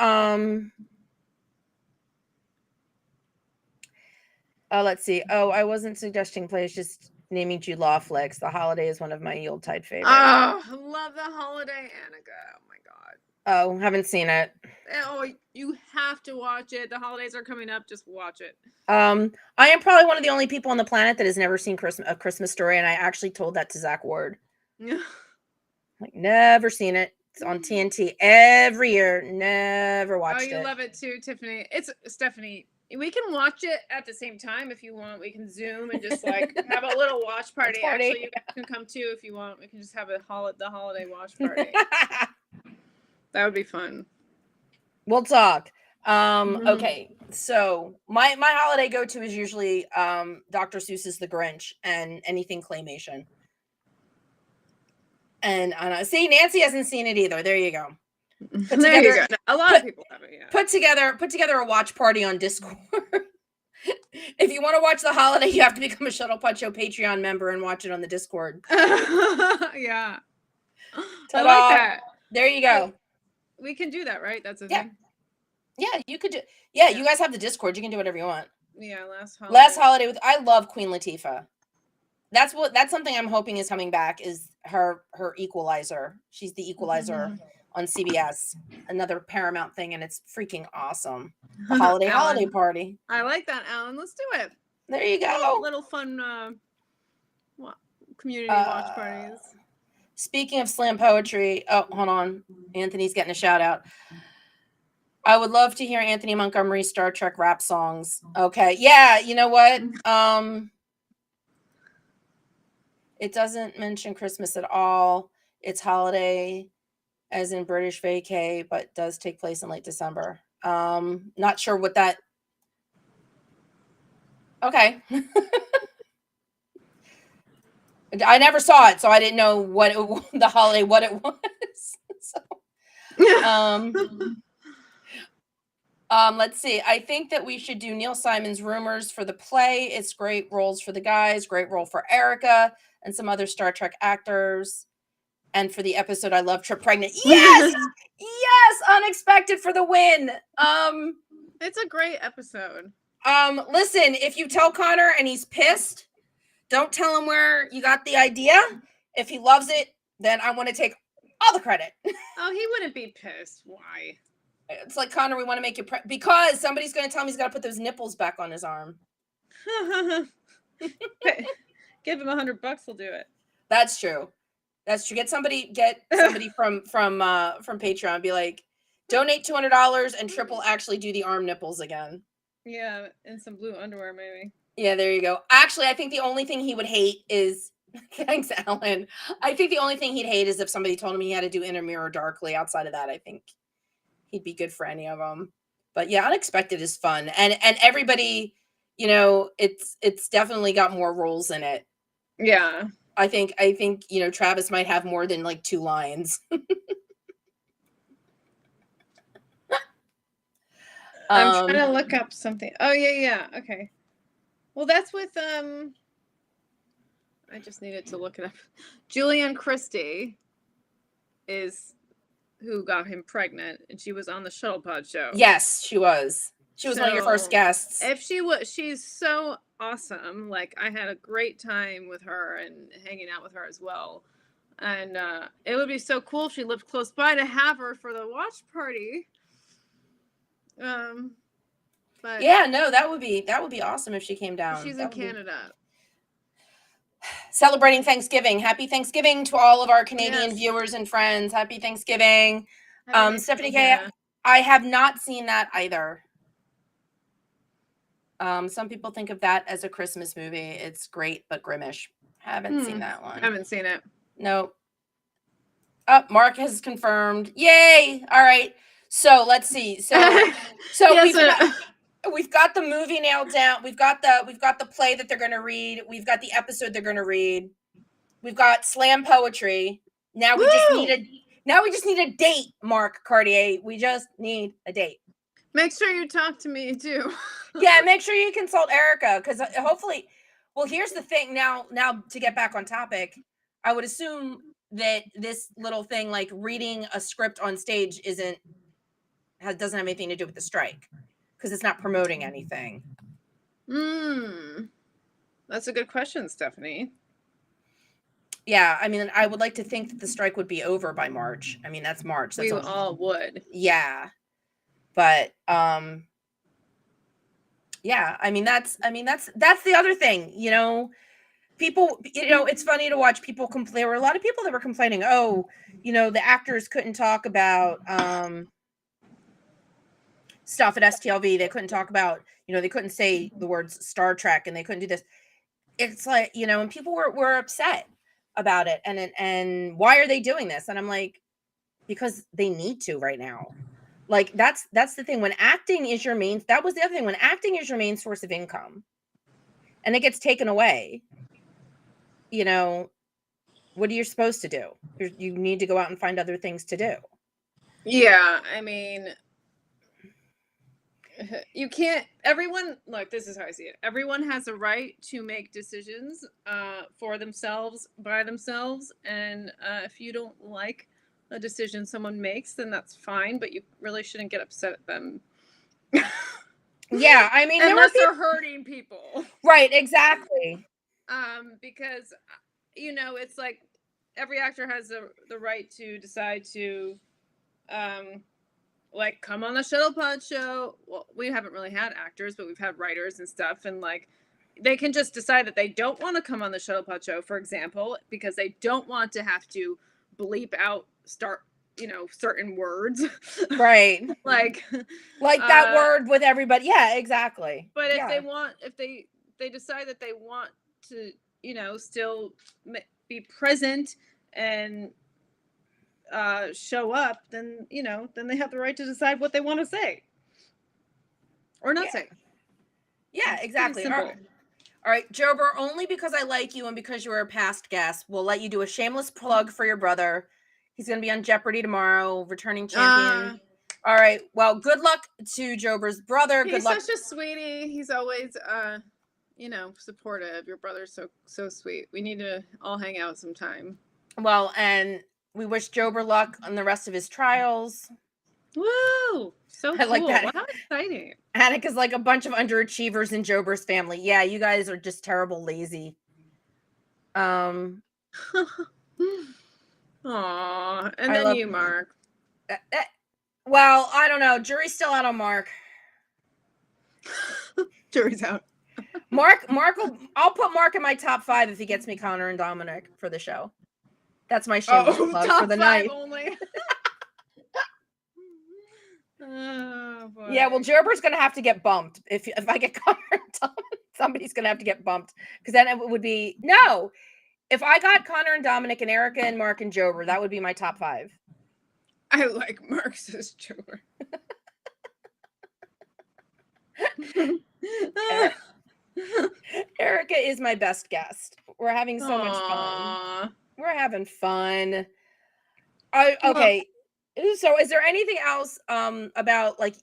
let's see. Oh, I wasn't suggesting plays, just naming Jude Law flicks. The Holiday is one of my Yuletide favorites. Oh, I love The Holiday, Annika. Oh my god. Oh, haven't seen it. Oh, you have to watch it. The holidays are coming up. Just watch it. I am probably one of the only people on the planet that has never seen A Christmas Story, and I actually told that to Zach Ward. Like, never seen it. It's on TNT every year. Never watched it. Oh, you love it too, Tiffany. It's Stephanie. We can watch it at the same time if you want. We can Zoom and just like have a little watch party. Actually, you guys can come too if you want. We can just have the holiday watch party. That would be fun. We'll talk. Okay, so my holiday go-to is usually Dr. Seuss's The Grinch and anything claymation. And see, Nancy hasn't seen it either. There you go. There you go. A lot of people have it. Yeah. Put together a watch party on Discord. If you want to watch The Holiday, you have to become a Shuttle Pod Show Patreon member and watch it on the Discord. Yeah. Ta-da. I like that. There you go. We can do that, right? That's a thing. Yeah, you could do. Yeah, you guys have the Discord. You can do whatever you want. Yeah, Last holiday I love Queen Latifah. That's something I'm hoping is coming back, is her Equalizer. She's the Equalizer on CBS. Another Paramount thing, and it's freaking awesome. The holiday party. I like that, Alan. Let's do it. There you go. Little fun community watch parties. Speaking of slam poetry, oh, hold on. Anthony's getting a shout out. I would love to hear Anthony Montgomery's Star Trek rap songs. Okay. Yeah, you know what? It doesn't mention Christmas at all. It's holiday, as in British vacay, but does take place in late December. Not sure what that. Okay. I never saw it, so I didn't know what the holiday, what it was. So, let's see. I think that we should do Neil Simon's Rumors for the play. It's great roles for the guys, great role for Erica and some other Star Trek actors. And for the episode, I love Trip Pregnant. Yes, yes, Unexpected for the win. It's a great episode. Listen, if you tell Connor and he's pissed, don't tell him where you got the idea. If he loves it, then I want to take all the credit. Oh, he wouldn't be pissed. Why? It's like, Connor, we want to make you because somebody's going to tell him he's got to put those nipples back on his arm. Give him $100, he'll do it. That's true. That's true. Get somebody from Patreon. Be like, donate $200 and Triple actually do the arm nipples again. Yeah, and some blue underwear maybe. Yeah, there you go. Actually, I think the only thing he would hate is thanks, Alan. I think the only thing he'd hate is if somebody told him he had to do Inner Mirror Darkly. Outside of that, I think he'd be good for any of them. But yeah, Unexpected is fun, and everybody, it's definitely got more roles in it. Yeah, I think Travis might have more than like 2 lines. I'm trying to look up something. Oh yeah, okay. Well, that's with I just needed to look it up. Julianne Christie is who got him pregnant, and she was on the Shuttlepod show. Yes, she was. She was one of your first guests. If she was, she's so awesome. Like, I had a great time with her and hanging out with her as well. And it would be so cool if she lived close by to have her for the watch party. But yeah, no, that would be awesome if she came down. She's in Canada. Celebrating Thanksgiving. Happy Thanksgiving to all of our Canadian viewers and friends. Happy Thanksgiving. Stephanie K, I have not seen that either. Some people think of that as a Christmas movie. It's great, but grimmish. Haven't seen that one. Haven't seen it. Nope. Oh, Mark has confirmed. Yay! All right. So let's see. So we've got the movie nailed down. We've got the play that they're going to read. We've got the episode they're going to read. We've got slam poetry. Now we just need a date, Mark Cartier. We just need a date. Make sure you talk to me too. Yeah, make sure you consult Erica, because hopefully, well, here's the thing. Now to get back on topic, I would assume that this little thing like reading a script on stage doesn't have anything to do with the strike, because it's not promoting anything. That's a good question, Stephanie. Yeah, I mean, I would like to think that the strike would be over by March. I mean, that's March. We all would. Yeah. But yeah, I mean that's the other thing, people, it's funny to watch people complain. There were a lot of people that were complaining, the actors couldn't talk about stuff at STLV. They couldn't talk about, they couldn't say the words Star Trek, and they couldn't do this. It's like, and people were upset about it, and why are they doing this? And I'm like, because they need to right now. Like, that's the thing. When acting is your main, that was the other thing. When acting is your main source of income and it gets taken away, what are you supposed to do? You need to go out and find other things to do. Yeah, I mean, you can't, look, this is how I see it. Everyone has a right to make decisions for themselves, by themselves. And if you don't like a decision someone makes, then that's fine, but you really shouldn't get upset at them. Yeah, I mean, unless they're hurting people. Right, exactly. Because, it's like every actor has the right to decide to, like, come on the Shuttlepod show. Well, we haven't really had actors, but we've had writers and stuff, and like, they can just decide that they don't want to come on the Shuttlepod show, for example, because they don't want to have to bleep out certain words, right? like that word with everybody. Yeah, exactly. But if they decide that they want to, still be present and show up, then then they have the right to decide what they want to say or not say. Yeah, exactly. All right, Jober, only because I like you and because you're a past guest, we'll let you do a shameless plug for your brother. He's going to be on Jeopardy tomorrow, returning champion. All right. Well, good luck to Jober's brother. He's good luck. Such a sweetie. He's always, supportive. Your brother's so sweet. We need to all hang out sometime. Well, and we wish Jober luck on the rest of his trials. Woo! So I like cool. that. Wow, how exciting. Annika's like a bunch of underachievers in Jober's family. Yeah, you guys are just terrible lazy. Aw, and then you, Mark. Well, I don't know. Jury's still out on Mark. Jury's out. Mark I'll put Mark in my top 5 if he gets me Connor and Dominic for the show. That's my shameless plug top for the 5 night. only. Oh boy. Yeah, well, Jober's gonna have to get bumped if I get Connor and Dominic. Somebody's gonna have to get bumped because then it would be no. If I got Connor and Dominic and Erica and Mark and Jober, that would be my top 5. I like Mark's as Jober. Erica is my best guest. We're having so much fun. We're having fun. Okay. So is there anything else about like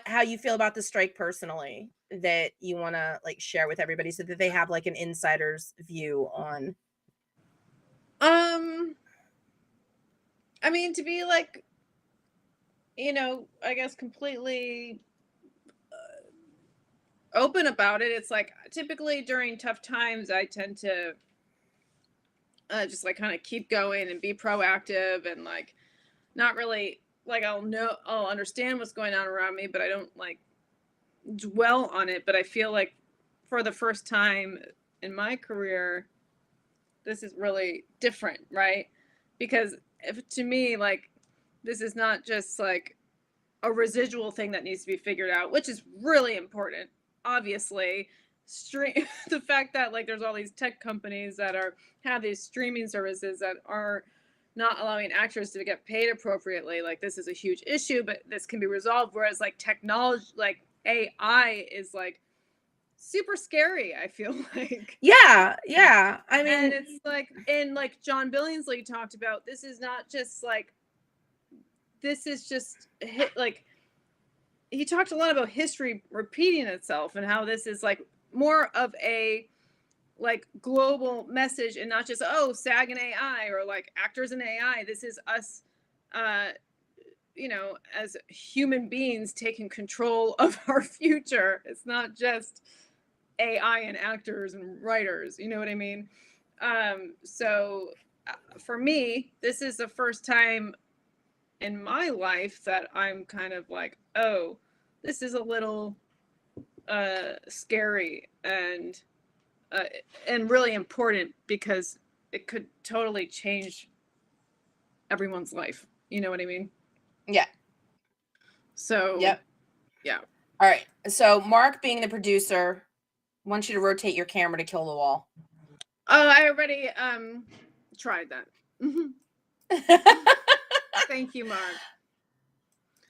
how you feel about the strike personally that you want to like share with everybody so that they have like an insider's view on? I mean, to be like, I guess completely open about it. It's like typically during tough times, I tend to just like kind of keep going and be proactive and like not really like I'll understand what's going on around me, but I don't like dwell on it. But I feel like for the first time in my career, this is really different, right? Because to me, like, this is not just like a residual thing that needs to be figured out, which is really important. Obviously, the fact that like there's all these tech companies that have these streaming services that are not allowing actors to get paid appropriately, like this is a huge issue, but this can be resolved. Whereas like technology, like AI is like super scary, I feel like. Yeah. I mean, and it's like, and like John Billingsley talked about, this is not just like, this is just like, he talked a lot about history repeating itself and how this is like more of a like global message and not just, SAG and AI or like actors and AI. This is us, as human beings taking control of our future. It's not just AI and actors and writers, you know what I mean? So for me, this is the first time in my life that I'm kind of like, this is a little scary and really important because it could totally change everyone's life. You know what I mean? Yeah. So, yep. Yeah. All right. So Mark, being the producer, wants you to rotate your camera to kill the wall. I already tried that. Thank you, Mark.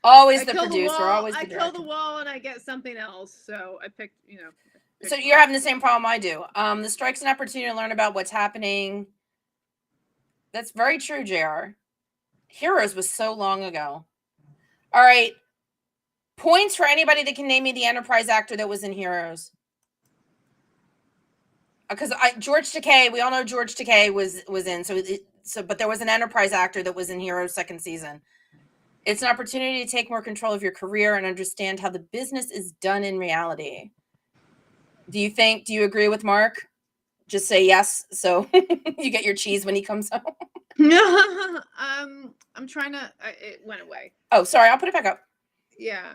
Always the producer. Always the director. I kill the wall and I get something else. So I picked, So you're having the same problem I do. The strike's an opportunity to learn about what's happening. That's very true, JR. Heroes was so long ago. All right. Points for anybody that can name me the Enterprise actor that was in Heroes. Because George Takei, we all know George Takei was in. But there was an Enterprise actor that was in Heroes second season. It's an opportunity to take more control of your career and understand how the business is done in reality. Do you agree with Mark? Just say yes, so you get your cheese when he comes home. I'm trying to. It went away. Oh, sorry. I'll put it back up. Yeah,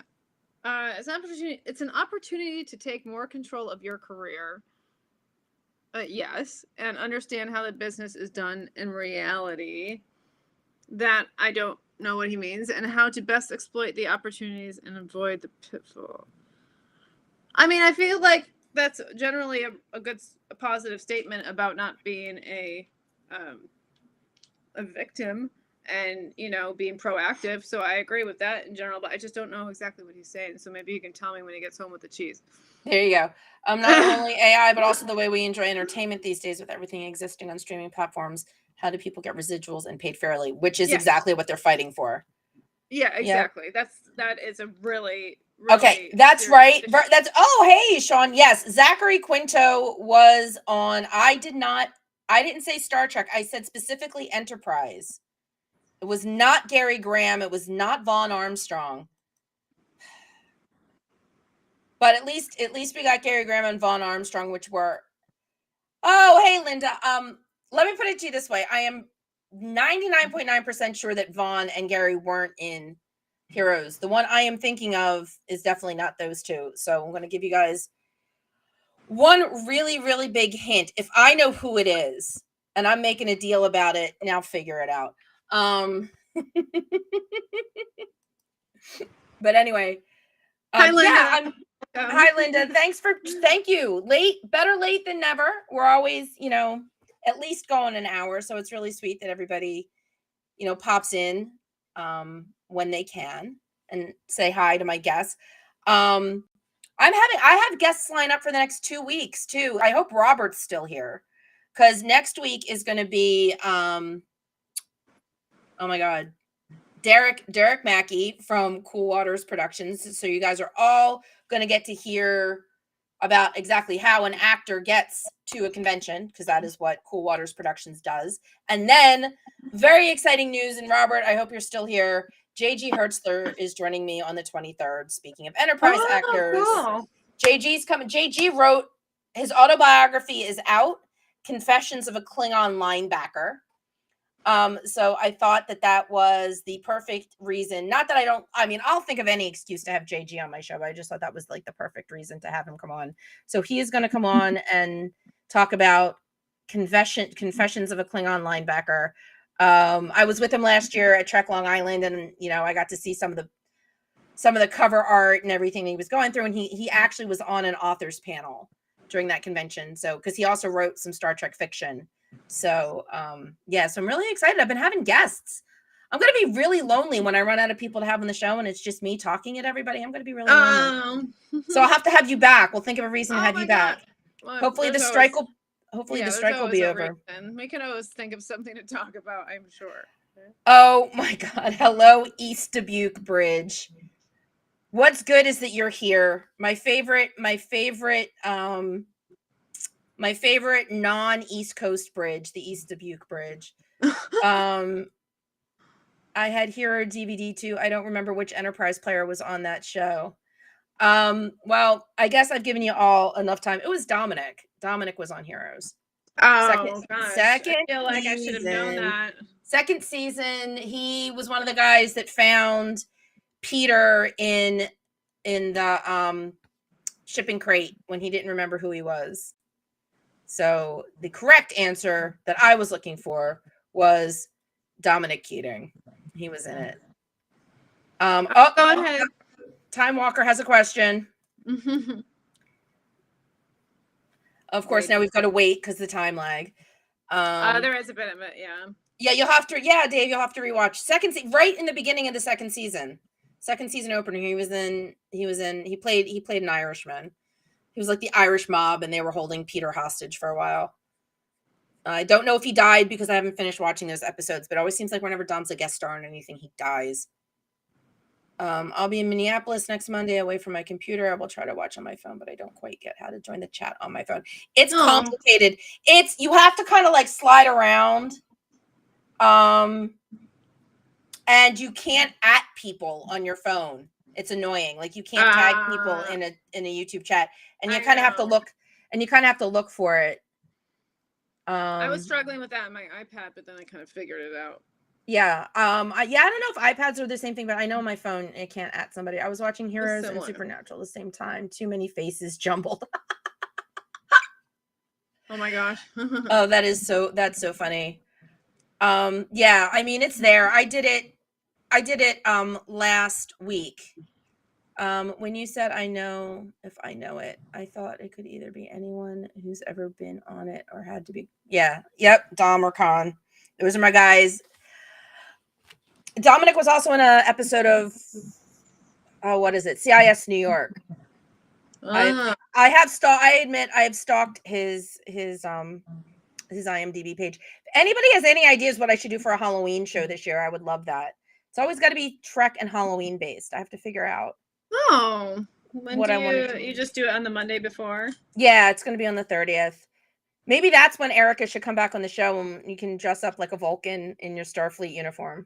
it's an opportunity to take more control of your career. Yes, and understand how the business is done in reality. That I don't know what he means, and how to best exploit the opportunities and avoid the pitfall. I mean, I feel like that's generally a positive statement about not being a victim and being proactive. So I agree with that in general, but I just don't know exactly what he's saying. So maybe you can tell me when he gets home with the cheese. There you go. Not only AI, but also the way we enjoy entertainment these days with everything existing on streaming platforms. How do people get residuals and paid fairly? Which is exactly what they're fighting for. Yeah, exactly. Yep. That is a really okay. That's right. Hey, Sean. Yes, Zachary Quinto was on. I didn't say Star Trek. I said specifically Enterprise. It was not Gary Graham. It was not Vaughn Armstrong. But at least we got Gary Graham and Vaughn Armstrong, which were. Oh, hey, Linda. Let me put it to you this way. I am 99.9% sure that Vaughn and Gary weren't in Heroes. The one I am thinking of is definitely not those two. So I'm going to give you guys one really, really big hint. If I know who it is and I'm making a deal about it, now figure it out. But anyway, Hi, Linda. yeah, hi, Linda. Thank you. Better late than never. We're always, at least going an hour. So it's really sweet that everybody, pops in when they can and say hi to my guests. I have guests lined up for the next 2 weeks too. I hope Robert's still here because next week is going to be, oh my God, Derek Mackey from Cool Waters Productions. So you guys are all going to get to hear about exactly how an actor gets to a convention, because that is what Cool Waters Productions does. And then very exciting news. And Robert, I hope you're still here. JG Hertzler is joining me on the 23rd. Speaking of Enterprise actors, cool. JG's coming. JG wrote, his autobiography is out, Confessions of a Klingon Linebacker. So I thought that was the perfect reason. Not that I'll think of any excuse to have JG on my show, but I just thought that was like the perfect reason to have him come on. So he is going to come on and talk about Confessions of a Klingon Linebacker. I was with him last year at Trek Long Island, and I got to see some of the cover art and everything that he was going through, and he actually was on an author's panel during that convention. So because he also wrote some Star Trek fiction. So so I'm really excited. I've been having guests. I'm going to be really lonely when I run out of people to have on the show and it's just me talking at everybody. I'm going to be really lonely. So I'll have to have you back. We'll think of a reason to have you back. Well, hopefully the strike will be over. We can always think of something to talk about, I'm sure. Oh my God. Hello, East Dubuque Bridge. What's good is that you're here. My favorite non-East Coast bridge, the East Dubuque Bridge. I had Hero DVD too. I don't remember which Enterprise player was on that show. Well, I guess I've given you all enough time. It was Dominic. Dominic was on Heroes. Oh, gosh. Second I feel like I should have known that. Second season, he was one of the guys that found Peter in the shipping crate when he didn't remember who he was. So the correct answer that I was looking for was Dominic Keating. He was in it. Go ahead. Time Walker has a question. Of course, now we've got to wait because the time lag. There is a bit of it, yeah. Yeah, you'll have to. Yeah, Dave, you'll have to rewatch right in the beginning of the second season opener. He played an Irishman. He was like the Irish mob, and they were holding Peter hostage for a while. I don't know if he died because I haven't finished watching those episodes, but it always seems like whenever Dom's a guest star on anything, he dies. I'll be in Minneapolis next Monday away from my computer. I will try to watch on my phone, but I don't quite get how to join the chat on my phone. It's complicated. You have to kind of like slide around. And you can't @ people on your phone. It's annoying. Like you can't tag people in a YouTube chat, and you kind of have to look. And you kind of have to look for it. I was struggling with that on my iPad, but then I kind of figured it out. Yeah. I don't know if iPads are the same thing, but I know on my phone it can't @ somebody. I was watching Heroes and Supernatural at the same time. Too many faces jumbled. Oh my gosh. Oh, that's so funny. Yeah, I mean it's there. I did it last week. When you said I know if I know it, I thought it could either be anyone who's ever been on it or had to be. Yeah. Yep. Dom or Khan. Those are my guys. Dominic was also in an episode of what is it? CIS New York. I admit I have stalked his IMDb page. If anybody has any ideas what I should do for a Halloween show this year, I would love that. It's always got to be Trek and Halloween based. I have to figure out. Oh, you just do it on the Monday before? Yeah, it's going to be on the 30th. Maybe that's when Erica should come back on the show and you can dress up like a Vulcan in your Starfleet uniform.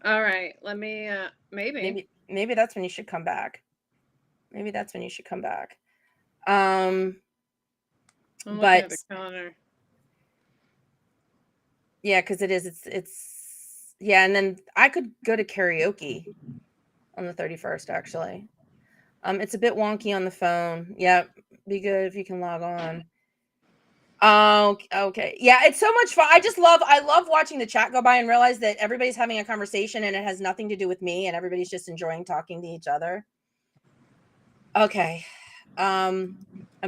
All right, let me Maybe that's when you should come back. I'm But looking at the calendar. yeah, because it's yeah, and then I could go to karaoke on the 31st actually. It's a bit wonky on the phone. Yeah, be good if you can log on. Oh, okay. Yeah, it's so much fun. I love watching the chat go by and realize that everybody's having a conversation and it has nothing to do with me and everybody's just enjoying talking to each other. Okay. I'm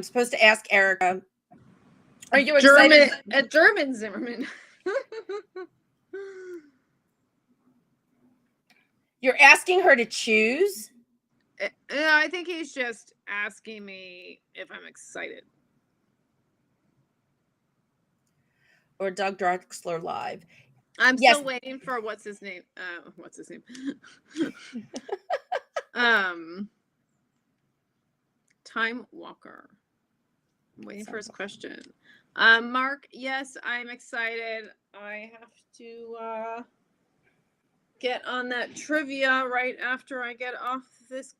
supposed to ask Erica. Are you excited? A German Zimmerman. You're asking her to choose? I think he's just asking me if I'm excited. Or Doug Drexler live. I'm still waiting for what's his name? Time Walker. I'm waiting for his question. Mark, yes, I'm excited. I have to get on that trivia right after I get off this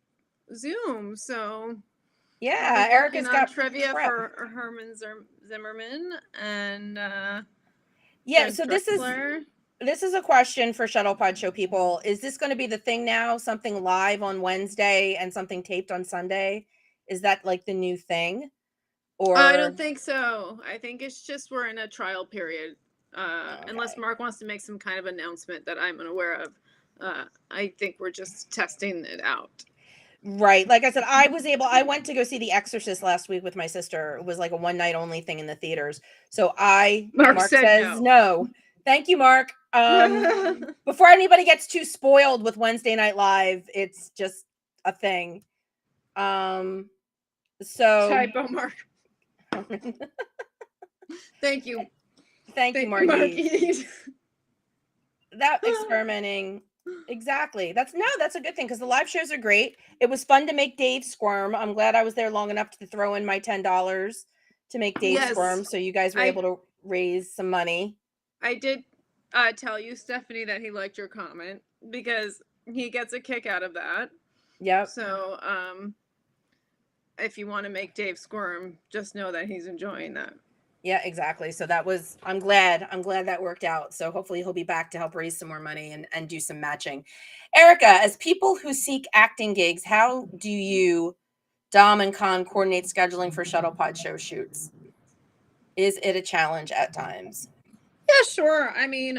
Zoom. So yeah, Erica's got trivia for Herman Zimmerman and yeah. So this is a question for Shuttlepod Show people. Is this going to be the thing now? Something live on Wednesday and something taped on Sunday? Is that like the new thing? Or I don't think so. I think it's just we're in a trial period. Unless Mark wants to make some kind of announcement that I'm unaware of. I think we're just testing it out. Right. Like I said, I went to go see The Exorcist last week with my sister. It was like a one night only thing in the theaters. So Mark says no. Thank you, Mark. Before anybody gets too spoiled with Wednesday Night Live, it's just a thing. So typo, Mark. Thank you. Thank you, Marky. That experimenting. Exactly. That's a good thing because the live shows are great. It was fun to make Dave squirm. I'm glad I was there long enough to throw in my $10 to make Dave squirm. So you guys were able to raise some money. I did tell you, Stephanie, that he liked your comment because he gets a kick out of that. Yep. So if you want to make Dave squirm, just know that he's enjoying that. Yeah, exactly. So I'm glad that worked out. So hopefully he'll be back to help raise some more money and do some matching. Erica, as people who seek acting gigs, how do you, Dom and Con, coordinate scheduling for Shuttlepod Show shoots? Is it a challenge at times? Yeah, sure. I mean,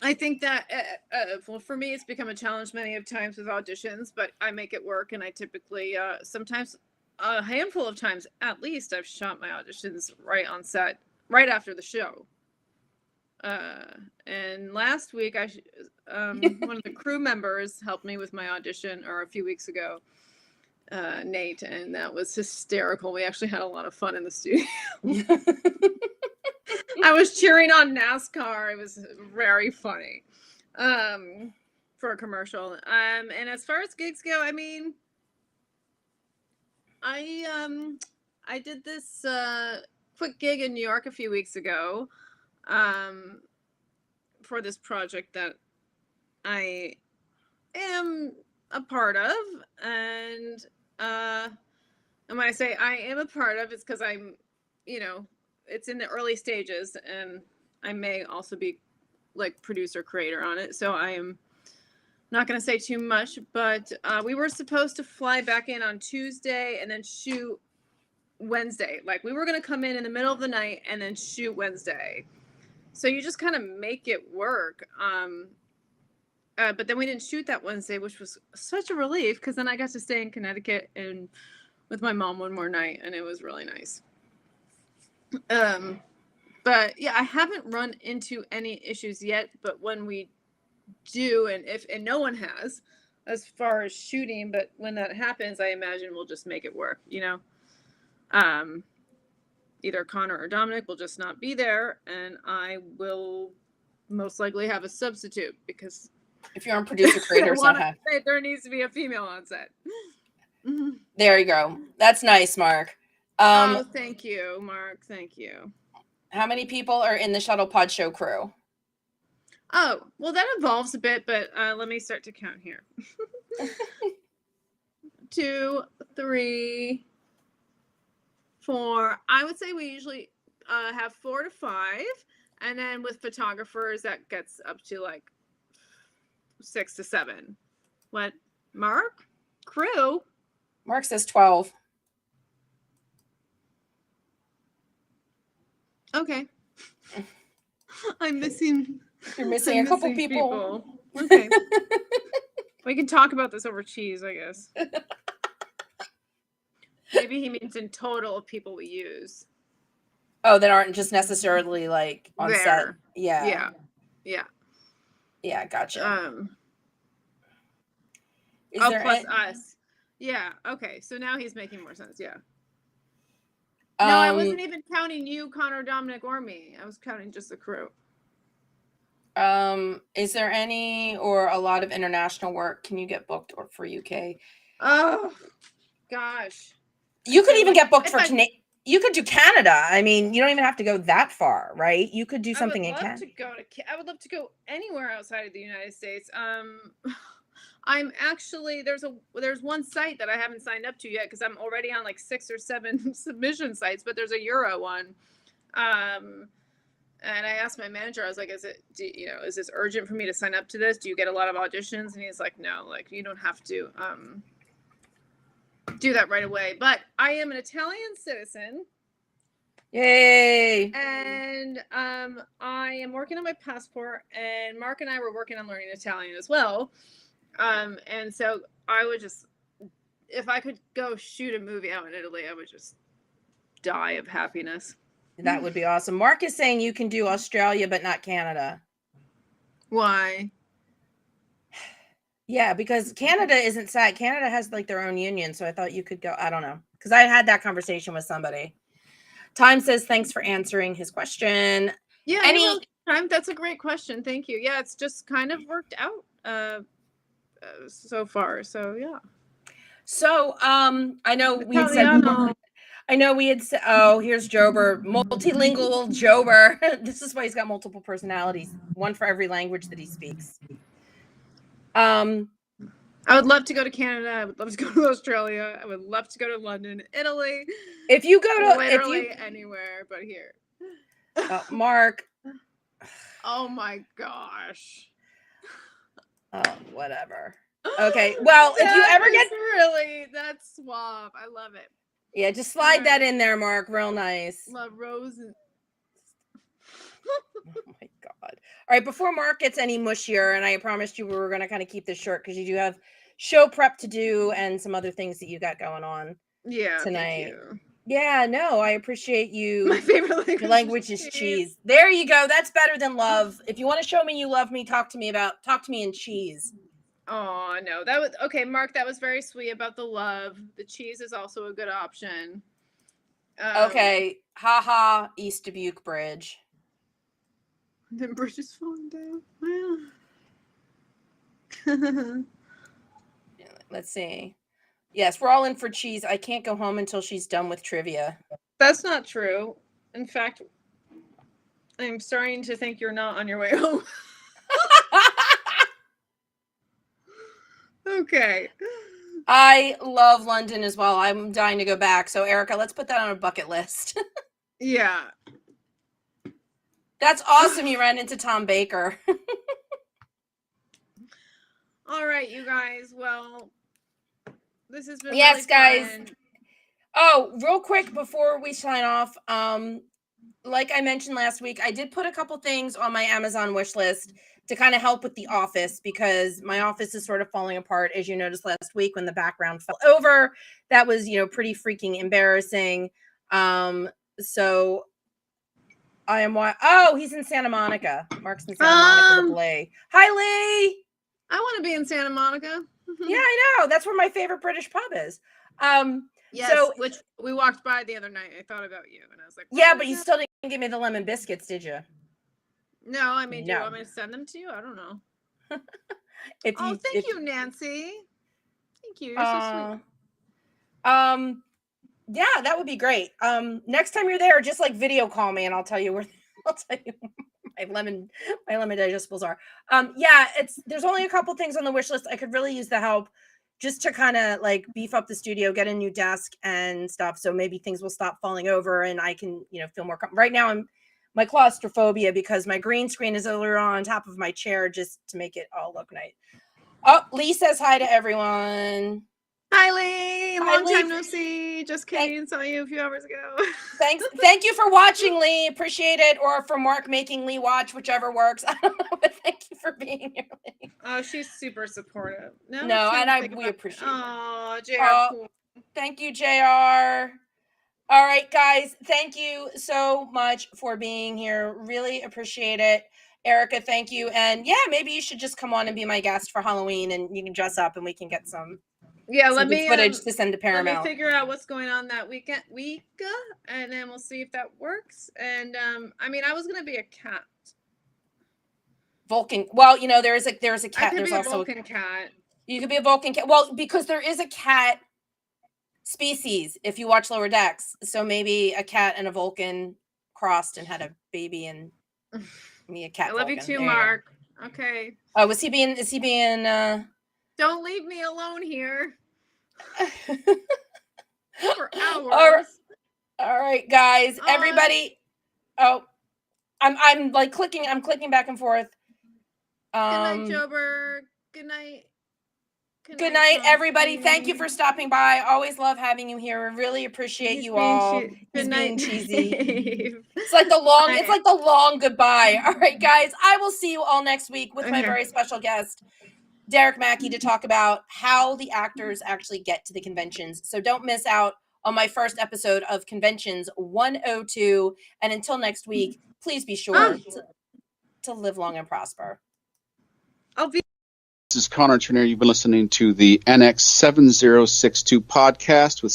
I think that, well, for me, it's become a challenge many of times with auditions, but I make it work. And I typically, sometimes a handful of times, at least, I've shot my auditions right on set, right after the show. And last week, one of the crew members helped me with my audition, or a few weeks ago, Nate, and that was hysterical. We actually had a lot of fun in the studio. I was cheering on NASCAR. It was very funny for a commercial. And as far as gigs go, I mean, I did this quick gig in New York a few weeks ago for this project that I am a part of. And when I say I am a part of, it's because I'm, it's in the early stages, and I may also be like producer creator on it. So I am not going to say too much, but we were supposed to fly back in on Tuesday and then shoot Wednesday. Like we were going to come in the middle of the night and then shoot Wednesday. So you just kind of make it work. But then we didn't shoot that Wednesday, which was such a relief because then I got to stay in Connecticut and with my mom one more night, and it was really nice. But yeah, I haven't run into any issues yet, but when we do, and no one has as far as shooting, but when that happens, I imagine we'll just make it work, either Connor or Dominic will just not be there, and I will most likely have a substitute because if you're on producer creator, there needs to be a female on set. There you go. That's nice, Mark. Thank you, Mark. Thank you. How many people are in the Shuttlepod Show crew? Oh, well, that evolves a bit, but let me start to count here. 2, 3, 4. I would say we usually have 4 to 5, and then with photographers that gets up to like 6 to 7. What, Mark? Crew? Mark says 12. Okay. I'm missing. You're missing a couple people. Okay. We can talk about this over cheese, I guess. Maybe he means in total of people we use. Oh, that aren't just necessarily like on There. set. Yeah. Yeah. Gotcha. Is Oh, there plus us. Yeah. Okay. So now he's making more sense. Yeah. No, Um, I wasn't even counting you, Connor, Dominic, or me. I was counting just the crew. Is there any or a lot of international work? Can you get booked or for UK? Oh, gosh. You could even get booked if for I- Canada. You could do Canada. I mean, you don't even have to go that far, right? You could do something in Canada. I would love to go anywhere outside of the United States. I'm actually there's one site that I haven't signed up to yet because I'm already on like 6 or 7 submission sites, but there's a Euro one. And I asked my manager, I was like, is this urgent for me to sign up to this? Do you get a lot of auditions? And he's like, no, like you don't have to do that right away. But I am an Italian citizen. Yay. And I am working on my passport, and Mark and I were working on learning Italian as well. And so I would just, if I could go shoot a movie out in Italy, I would just die of happiness. That would be awesome. Mark is saying you can do Australia, but not Canada. Why? Yeah, because Canada isn't SAG. Canada has like their own union. So I thought you could go. I don't know. Because I had that conversation with somebody. Time says, thanks for answering his question. Yeah, that's a great question. Thank you. Yeah, it's just kind of worked out so far. So yeah. So I know we had said. Oh, here's Jober, multilingual Jober. This is why he's got multiple personalities, one for every language that he speaks. I would love to go to Canada. I would love to go to Australia. I would love to go to London, Italy. If you go to literally anywhere but here. Mark. Oh my gosh. Oh, whatever. Okay. Well, if you ever get that's suave. I love it. Yeah, just slide that in there, Mark. Real nice. LaRose. Oh my God. All right, before Mark gets any mushier, and I promised you we were going to kind of keep this short because you do have show prep to do and some other things that you got going on tonight. Thank you. Yeah, no, I appreciate you. My favorite language is cheese. There you go. That's better than love. If you want to show me you love me, talk to me in cheese. Oh, no. That was okay, Mark, that was very sweet about the love. The cheese is also a good option. Okay. Haha, East Dubuque Bridge. The bridge is falling down. Let's see. Yes, we're all in for cheese. I can't go home until she's done with trivia. That's not true. In fact, I'm starting to think you're not on your way home. Okay. I love London as well. I'm dying to go back. So, Erica, let's put that on a bucket list. Yeah. That's awesome. You ran into Tom Baker. All right, you guys. Well, this has been yes, really guys. fun. Oh, real quick before we sign off, like I mentioned last week, I did put a couple things on my Amazon wish list to kind of help with the office because my office is sort of falling apart, as you noticed last week when the background fell over. That was, pretty freaking embarrassing. So I am he's in Santa Monica. Mark's in Santa Monica with Lee. Hi, Lee. I want to be in Santa Monica. Yeah, I know. That's where my favorite British pub is. Yes, so, which we walked by the other night. I thought about you, and I was like, yeah, but you still didn't give me the lemon biscuits, did you? No, I mean, do you want me to send them to you? I don't know. Thank you, Nancy. Thank you. You're so sweet. Yeah, that would be great. Next time you're there, just like video call me, and I'll tell you where. my lemon digestibles are. There's only a couple things on the wish list. I could really use the help just to kind of like beef up the studio, get a new desk and stuff. So maybe things will stop falling over and I can, feel more right now my claustrophobia because my green screen is over on top of my chair just to make it all look nice. Oh, Lee says hi to everyone. Hi, Lee. Long Lee. time no see. Just kidding. Saw you a few hours ago. Thank you for watching, Lee. Appreciate it. Or for Mark making Lee watch, whichever works. I don't know, but thank you for being here, Lee. Oh, she's super supportive. No, and we appreciate it. Oh, JR. Cool. Thank you, JR. All right, guys. Thank you so much for being here. Really appreciate it. Erica, thank you. And yeah, maybe you should just come on and be my guest for Halloween and you can dress up and we can get some footage to send to Paramount. Let me figure out what's going on that week, and then we'll see if that works. And I was gonna be a cat. Vulcan. Well, there is a cat. There's also a Vulcan cat. You could be a Vulcan cat. Well, because there is a cat species if you watch Lower Decks. So maybe a cat and a Vulcan crossed and had a baby and me a cat. I love Vulcan. you too, Mark. Okay. Oh, is he being Don't leave me alone here. For hours. All right, guys. Everybody. Oh, I'm clicking back and forth. Good night, Jober. Good night. Good night, everybody. Thank you for stopping by. Always love having you here. We really appreciate you all. Good night. Being cheesy. It's like the long goodbye. All right, guys. I will see you all next week with my very special guest, Derek Mackey, to talk about how the actors actually get to the conventions. So don't miss out on my first episode of Conventions 102. And until next week, please be sure to live long and prosper. This is Connor Turner. You've been listening to the NX7062 podcast with